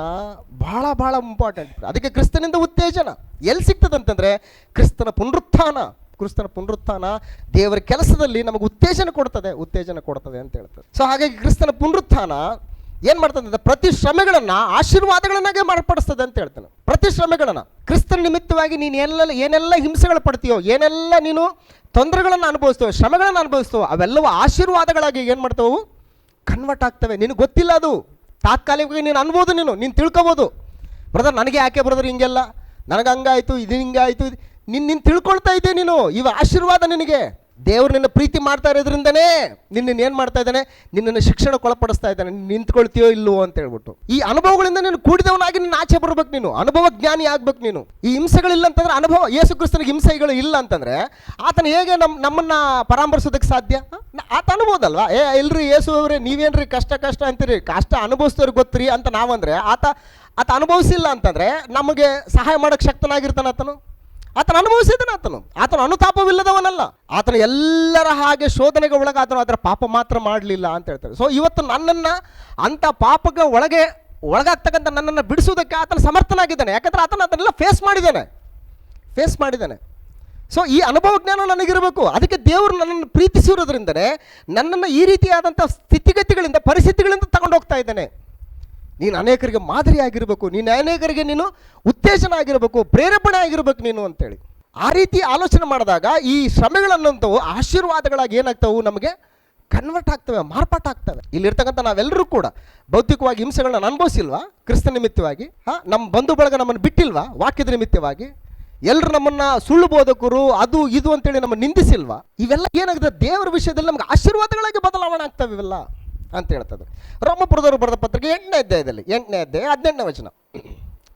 ಬಹಳ ಇಂಪಾರ್ಟೆಂಟ್. ಅದಕ್ಕೆ ಕ್ರಿಸ್ತನಿಂದ ಉತ್ತೇಜನ ಎಲ್ಲಿ ಸಿಗ್ತದೆ ಅಂತಂದರೆ ಕ್ರಿಸ್ತನ ಪುನರುತ್ಥಾನ ದೇವರ ಕೆಲಸದಲ್ಲಿ ನಮಗೆ ಉತ್ತೇಜನ ಕೊಡ್ತದೆ ಅಂತ ಹೇಳ್ತದೆ. ಸೊ ಹಾಗಾಗಿ ಕ್ರಿಸ್ತನ ಪುನರುತ್ಥಾನ ಏನು ಮಾಡ್ತದೆ ಅಂದರೆ ಪ್ರತಿ ಶ್ರಮೆಗಳನ್ನು ಆಶೀರ್ವಾದಗಳನ್ನಾಗೆ ಮಾರ್ಪಡಿಸ್ತದೆ ಅಂತ ಹೇಳ್ತಾನೆ. ಪ್ರತಿ ಶ್ರಮೆಗಳನ್ನು ಕ್ರಿಸ್ತನ ನಿಮಿತ್ತವಾಗಿ ನೀನು ಏನೆಲ್ಲ ಹಿಂಸೆಗಳು ಪಡ್ತೀಯೋ, ಏನೆಲ್ಲ ನೀನು ತೊಂದರೆಗಳನ್ನು ಅನುಭವಿಸ್ತೇವೆ, ಶ್ರಮೆಗಳನ್ನು ಅನುಭವಿಸ್ತೇವೆ, ಅವೆಲ್ಲವೂ ಆಶೀರ್ವಾದಗಳಾಗಿ ಏನು ಮಾಡ್ತಾವೆ? ಕನ್ವರ್ಟ್ ಆಗ್ತವೆ. ನಿನಗೆ ಗೊತ್ತಿಲ್ಲ, ಅದು ತಾತ್ಕಾಲಿಕವಾಗಿ ನೀನು ಅನ್ಬೋದು, ನೀನು ತಿಳ್ಕೊಬೋದು. ಬ್ರದರ್ ನನಗೆ ಯಾಕೆ ಬ್ರದರ್ ಹಿಂಗೆಲ್ಲ, ನನಗೆ ಹಂಗಾಯಿತು, ಇದು ಹಿಂಗಾಯಿತು, ನೀನು ತಿಳ್ಕೊಳ್ತಾ ಇದ್ದೆ ನೀನು. ಇವ ಆಶೀರ್ವಾದ ನಿನಗೆ. ದೇವ್ರು ನಿನ್ನ ಪ್ರೀತಿ ಮಾಡ್ತಾ ಇರೋದ್ರಿಂದನೇ ನಿನ್ನ ಏನು ಮಾಡ್ತಾ ಇದ್ದಾನೆ, ನಿನ್ನನ್ನು ಶಿಕ್ಷಣಕ್ಕೆ ಒಳಪಡಿಸ್ತಾ ಇದ್ದಾನೆ. ನೀನು ನಿಂತ್ಕೊಳ್ತೀಯೋ ಇಲ್ಲವೋ ಅಂತ ಹೇಳ್ಬಿಟ್ಟು. ಈ ಅನುಭವಗಳಿಂದ ನೀನು ಕೂಡಿದವನಾಗಿ ನೀನು ಆಚೆ ಬರ್ಬೇಕು, ನೀನು ಅನುಭವ ಜ್ಞಾನಿ ಆಗ್ಬೇಕು. ನೀನು ಈ ಹಿಂಸೆಗಳಿಲ್ಲ ಅಂತಂದ್ರೆ, ಅನುಭವ ಯೇಸು ಕ್ರಿಸ್ತನಿಗೆ ಹಿಂಸೆಗಳು ಇಲ್ಲ ಅಂತಂದ್ರೆ ಆತನ ಹೇಗೆ ನಮ್ಮನ್ನ ಪರಾಮರ್ಸೋದಕ್ಕೆ ಸಾಧ್ಯ? ಆತ ಅನುಭವದಲ್ವಾ? ಇಲ್ರಿ ಯೇಸು ಅವರೇ ನೀವೇನ್ರಿ ಕಷ್ಟ ಅಂತೀರಿ, ಕಷ್ಟ ಅನುಭವಿಸ್ತವ್ರಿಗೆ ಗೊತ್ತ್ರಿ ಅಂತ ನಾವಂದ್ರೆ ಆತ ಅನುಭವಿಸಿಲ್ಲ ಅಂತಂದ್ರೆ ನಮಗೆ ಸಹಾಯ ಮಾಡಕ್ಕೆ ಶಕ್ತನಾಗಿರ್ತಾನೆ ಆತನ ಅನುಭವಿಸಿದ್ದಾನೆ. ಆತನ ಅನುತಾಪವಿಲ್ಲದವನಲ್ಲ. ಆತನ ಎಲ್ಲರ ಹಾಗೆ ಶೋಧನೆಗೆ ಒಳಗೆ ಆತನು ಅದರ ಪಾಪ ಮಾತ್ರ ಮಾಡಲಿಲ್ಲ ಅಂತ ಹೇಳ್ತಾರೆ. ಸೊ ಇವತ್ತು ನನ್ನನ್ನು ಅಂಥ ಪಾಪಕ್ಕೆ ಒಳಗಾಗ್ತಕ್ಕಂಥ ನನ್ನನ್ನು ಬಿಡಿಸೋದಕ್ಕೆ ಆತನ ಸಮರ್ಥನಾಗಿದ್ದಾನೆ. ಯಾಕಂದ್ರೆ ಅದನ್ನೆಲ್ಲ ಫೇಸ್ ಮಾಡಿದ್ದಾನೆ. ಸೊ ಈ ಅನುಭವ ಜ್ಞಾನ ನನಗಿರಬೇಕು. ಅದಕ್ಕೆ ದೇವರು ನನ್ನನ್ನು ಪ್ರೀತಿಸಿರೋದ್ರಿಂದಲೇ ನನ್ನನ್ನು ಈ ರೀತಿಯಾದಂಥ ಸ್ಥಿತಿಗತಿಗಳಿಂದ ಪರಿಸ್ಥಿತಿಗಳಿಂದ ತಗೊಂಡು ಹೋಗ್ತಾ ಇದ್ದಾನೆ. ನೀನು ಅನೇಕರಿಗೆ ಮಾದರಿ ಆಗಿರಬೇಕು, ನೀನು ಅನೇಕರಿಗೆ ನೀನು ಉತ್ತೇಜನ ಆಗಿರಬೇಕು, ಪ್ರೇರೇಪಣೆ ಆಗಿರಬೇಕು ನೀನು ಅಂತೇಳಿ. ಆ ರೀತಿ ಆಲೋಚನೆ ಮಾಡಿದಾಗ ಈ ಶ್ರಮೆಗಳನ್ನಂಥವು ಆಶೀರ್ವಾದಗಳಾಗಿ ಏನಾಗ್ತವೆ, ನಮಗೆ ಕನ್ವರ್ಟ್ ಆಗ್ತವೆ, ಮಾರ್ಪಾಟಾಗ್ತವೆ. ಇಲ್ಲಿರ್ತಕ್ಕಂಥ ನಾವೆಲ್ಲರೂ ಕೂಡ ಭೌತಿಕವಾಗಿ ಹಿಂಸೆಗಳನ್ನ ಅನುಭವಿಸಿಲ್ವಾ? ಕ್ರಿಸ್ತ ನಿಮಿತ್ತವಾಗಿ ನಮ್ಮ ಬಂಧು ಬಳಗ ನಮ್ಮನ್ನು ಬಿಟ್ಟಿಲ್ವಾ? ವಾಕ್ಯದ ನಿಮಿತ್ತವಾಗಿ ಎಲ್ಲರೂ ನಮ್ಮನ್ನು ಸುಳ್ಳು ಬೋಧಕರು ಅದು ಇದು ಅಂತೇಳಿ ನಮ್ಮನ್ನು ನಿಂದಿಸಿಲ್ವಾ? ಇವೆಲ್ಲ ಏನಾಗುತ್ತೆ, ದೇವರ ವಿಷಯದಲ್ಲಿ ನಮಗೆ ಆಶೀರ್ವಾದಗಳಾಗಿ ಬದಲಾವಣೆ ಆಗ್ತವೆ ಇವೆಲ್ಲ ಅಂತ ಹೇಳ್ತದೆ. ರೋಮಪುರದವರು ಬರೆದ ಪತ್ರಿಕೆ 8ನೇ ಅಧ್ಯಾಯದಲ್ಲಿ 8ನೇ ಅಧ್ಯಾಯ 18ನೇ ವಚನ.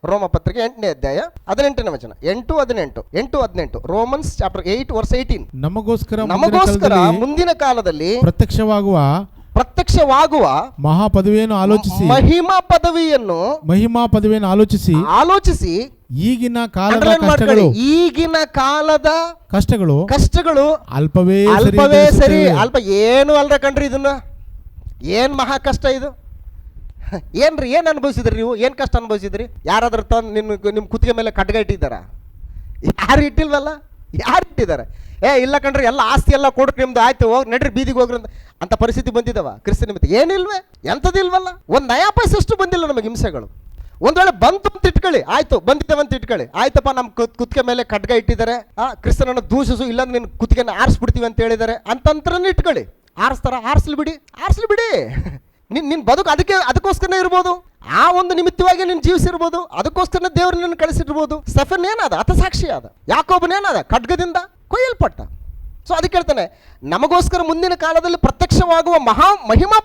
ರೋಮ ಪತ್ರಿಕೆ 8ನೇ ಅಧ್ಯಾಯ 18ನೇ ವಚನ. 8:18 ರೋಮನ್ಸ್ ಚಾಪ್ಟರ್ 8 ವರ್ಸ್ 18. ನಮಗೋಸ್ಕರ ಮುಂದಿನ ಕಾಲದಲ್ಲಿ ಪ್ರತ್ಯಕ್ಷವಾಗುವ ಮಹಿಮಾ ಪದವಿಯನ್ನು ಆಲೋಚಿಸಿ ಈಗಿನ ಕಾಲದ ಕಷ್ಟಗಳು ಅಲ್ಪವೇ ಸರಿ. ಅಲ್ಪ ಏನು ಅಲ್ರ ಕಣ್ರಿ, ಇದನ್ನ ಏನು ಮಹಾ ಕಷ್ಟ ಇದು. ಏನ್ರಿ ಏನು ಅನುಭವಿಸಿದ್ರಿ ನೀವು? ಏನು ಕಷ್ಟ ಅನುಭವಿಸಿದ್ರಿ? ಯಾರಾದ್ರೂ ತಂದು ನಿಮ್ಮ ಕುತ್ತಿಗೆ ಮೇಲೆ ಖಡ್ಗ ಇಟ್ಟಿದ್ದಾರ? ಯಾರು ಇಟ್ಟಿಲ್ವಲ್ಲ? ಯಾರು ಇಟ್ಟಿದ್ದಾರೆ? ಇಲ್ಲ ಕಣ್ರಿ, ಎಲ್ಲ ಆಸ್ತಿ ಎಲ್ಲ ಕೊಡ್ರಿ, ನಿಮ್ದು ಆಯ್ತು, ಹೋಗಿ ನಡ್ರಿ ಬೀದಿಗೆ ಹೋಗ್ರಿ ಅಂತ ಪರಿಸ್ಥಿತಿ ಬಂದಿದ್ದಾವ ಕ್ರಿಸ್ತ ನಿಮಿತ್ತ? ಏನಿಲ್ವೇ, ಎಂಥದಿಲ್ವಲ್ಲ. ಒಂದು ನಯಾ ಪೈಸಷ್ಟು ಬಂದಿಲ್ಲ ನಮಗೆ ಹಿಂಸೆಗಳು. ಒಂದು ವೇಳೆ ಬಂತು ಅಂತ ಇಟ್ಕೊಳ್ಳಿ, ಆಯ್ತು ಬಂದಿದ್ದೇವೆ ಅಂತ ಇಟ್ಕೊಳ್ಳಿ, ಆಯ್ತಪ್ಪ ನಮ್ಮ ಕುತ್ತಿಗೆ ಮೇಲೆ ಖಡ್ಗ ಇಟ್ಟಿದ್ದಾರೆ, ಕ್ರಿಸ್ತನನ್ನು ದೂಷಿಸು, ಇಲ್ಲಾಂದ್ರೆ ನಿನ್ನ ಕುತ್ತಿಗೆನ ಆರಿಸ್ಬಿಡ್ತೀವಿ ಅಂತ ಹೇಳಿದ್ದಾರೆ ಅಂತಂತ್ರನೇ ಇಟ್ಕೊಳ್ಳಿ. ಆರಿಸ್ಲಿ ಬಿಡಿ. ನಿನ್ನ ಬದುಕು ಅದಕ್ಕೋಸ್ಕರನೇ ಇರ್ಬೋದು. ಆ ಒಂದು ನಿಮಿತ್ತವಾಗಿ ನೀನು ಜೀವಿಸಿರ್ಬೋದು. ಅದಕ್ಕೋಸ್ಕರನೇ ದೇವರು ನಿನ್ನ ಕಳಿಸಿರ್ಬೋದು. ಸ್ಟೆಫನ್ ಏನಾದ? ಹತಸಾಕ್ಷಿ ಆದ. ಯಾಕೋಬನೇನಾದ? ಖಡ್ಗದಿಂದ ಕೊಯ್ಯಲ್ಪಟ್ಟ. ಸೊ ಅದಕ್ಕೆ ಹೇಳ್ತಾನೆ, ನಮಗೋಸ್ಕರ ಮುಂದಿನ ಕಾಲದಲ್ಲಿ ಪ್ರತ್ಯಕ್ಷವಾಗುವ ಮಹಿಮಾ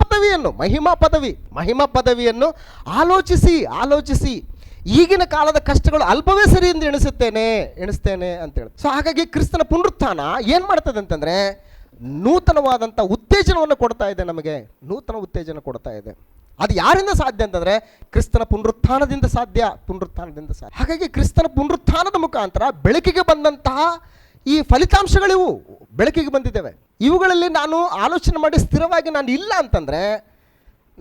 ಪದವಿಯನ್ನು ಆಲೋಚಿಸಿ ಈಗಿನ ಕಾಲದ ಕಷ್ಟಗಳು ಅಲ್ಪವೇ ಸರಿ ಎಂದು ಎಣಿಸ್ತೇನೆ ಅಂತ ಹೇಳಿ. ಸೊ ಹಾಗಾಗಿ ಕ್ರಿಸ್ತನ ಪುನರುತ್ಥಾನ ಏನು ಮಾಡ್ತದೆ ಅಂತಂದರೆ ನೂತನವಾದಂಥ ಉತ್ತೇಜನವನ್ನು ಕೊಡ್ತಾ ಇದೆ, ನಮಗೆ ನೂತನ ಉತ್ತೇಜನ ಕೊಡ್ತಾ ಇದೆ. ಅದು ಯಾರಿಂದ ಸಾಧ್ಯ ಅಂತಂದರೆ ಕ್ರಿಸ್ತನ ಪುನರುತ್ಥಾನದಿಂದ ಸಾಧ್ಯ. ಹಾಗಾಗಿ ಕ್ರಿಸ್ತನ ಪುನರುತ್ಥಾನದ ಮುಖಾಂತರ ಬೆಳಕಿಗೆ ಬಂದಂತಹ ಈ ಫಲಿತಾಂಶಗಳಿವು ಬೆಳಕಿಗೆ ಬಂದಿದ್ದೇವೆ. ಇವುಗಳಲ್ಲಿ ನಾನು ಆಲೋಚನೆ ಮಾಡಿ ಸ್ಥಿರವಾಗಿ ನಾನು ಇಲ್ಲ ಅಂತಂದರೆ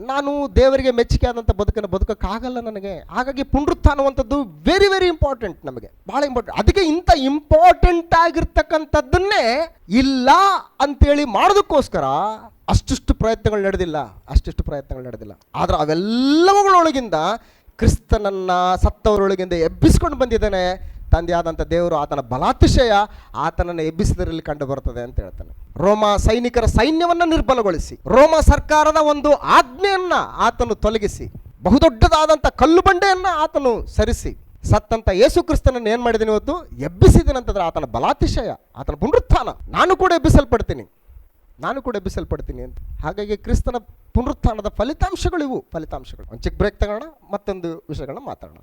ನಾನು ದೇವರಿಗೆ ಮೆಚ್ಚುಗೆ ಆದಂಥ ಬದುಕಕ್ಕಾಗಲ್ಲ ನನಗೆ. ಹಾಗಾಗಿ ಪುನರುತ್ಥಾನವಂಥದ್ದು ವೆರಿ ವೆರಿ ಇಂಪಾರ್ಟೆಂಟ್, ನಮಗೆ ಭಾಳ ಇಂಪಾರ್ಟೆಂಟ್. ಅದಕ್ಕೆ ಇಂಥ ಇಂಪಾರ್ಟೆಂಟ್ ಆಗಿರ್ತಕ್ಕಂಥದ್ದನ್ನೇ ಇಲ್ಲ ಅಂತೇಳಿ ಮಾಡೋದಕ್ಕೋಸ್ಕರ ಅಷ್ಟಿಷ್ಟು ಪ್ರಯತ್ನಗಳು ನಡೆದಿಲ್ಲ. ಆದರೆ ಅವೆಲ್ಲವುಗಳೊಳಗಿಂದ ಕ್ರಿಸ್ತನನ್ನು ಸತ್ತವರೊಳಗಿಂದ ಎಬ್ಬಿಸ್ಕೊಂಡು ಬಂದಿದ್ದಾನೆ ತಂದೆಯಾದಂಥ ದೇವರು. ಆತನ ಬಲಾತಿಶಯ ಆತನನ್ನು ಎಬ್ಬಿಸಿದರಲ್ಲಿ ಕಂಡು ಬರ್ತದೆ ಅಂತ ಹೇಳ್ತಾನೆ. ರೋಮ ಸೈನಿಕರ ಸೈನ್ಯವನ್ನು ನಿರ್ಬಲಗೊಳಿಸಿ, ರೋಮ ಸರ್ಕಾರದ ಒಂದು ಆಜ್ಞೆಯನ್ನು ಆತನು ತೊಲಗಿಸಿ, ಬಹುದೊಡ್ಡದಾದಂಥ ಕಲ್ಲು ಬಂಡೆಯನ್ನು ಆತನು ಸರಿಸಿ, ಸತ್ತಂತ ಯೇಸು ಕ್ರಿಸ್ತನನ್ನು ಏನು ಮಾಡಿದ್ದೀನಿ ಇವತ್ತು? ಎಬ್ಬಿಸಿದ್ದೀನಂತಂದ್ರೆ ಆತನ ಬಲಾತಿಶಯ, ಆತನ ಪುನರುತ್ಥಾನ. ನಾನು ಕೂಡ ಎಬ್ಬಿಸಲ್ಪಡ್ತೀನಿ ಅಂತ. ಹಾಗಾಗಿ ಕ್ರಿಸ್ತನ ಪುನರುತ್ಥಾನದ ಫಲಿತಾಂಶಗಳು ಒಂದು ಚಿಕ್ಕ ಬ್ರೇಕ್ ತಗೋಣ, ಮತ್ತೊಂದು ವಿಷಯಗಳನ್ನ ಮಾತಾಡೋಣ.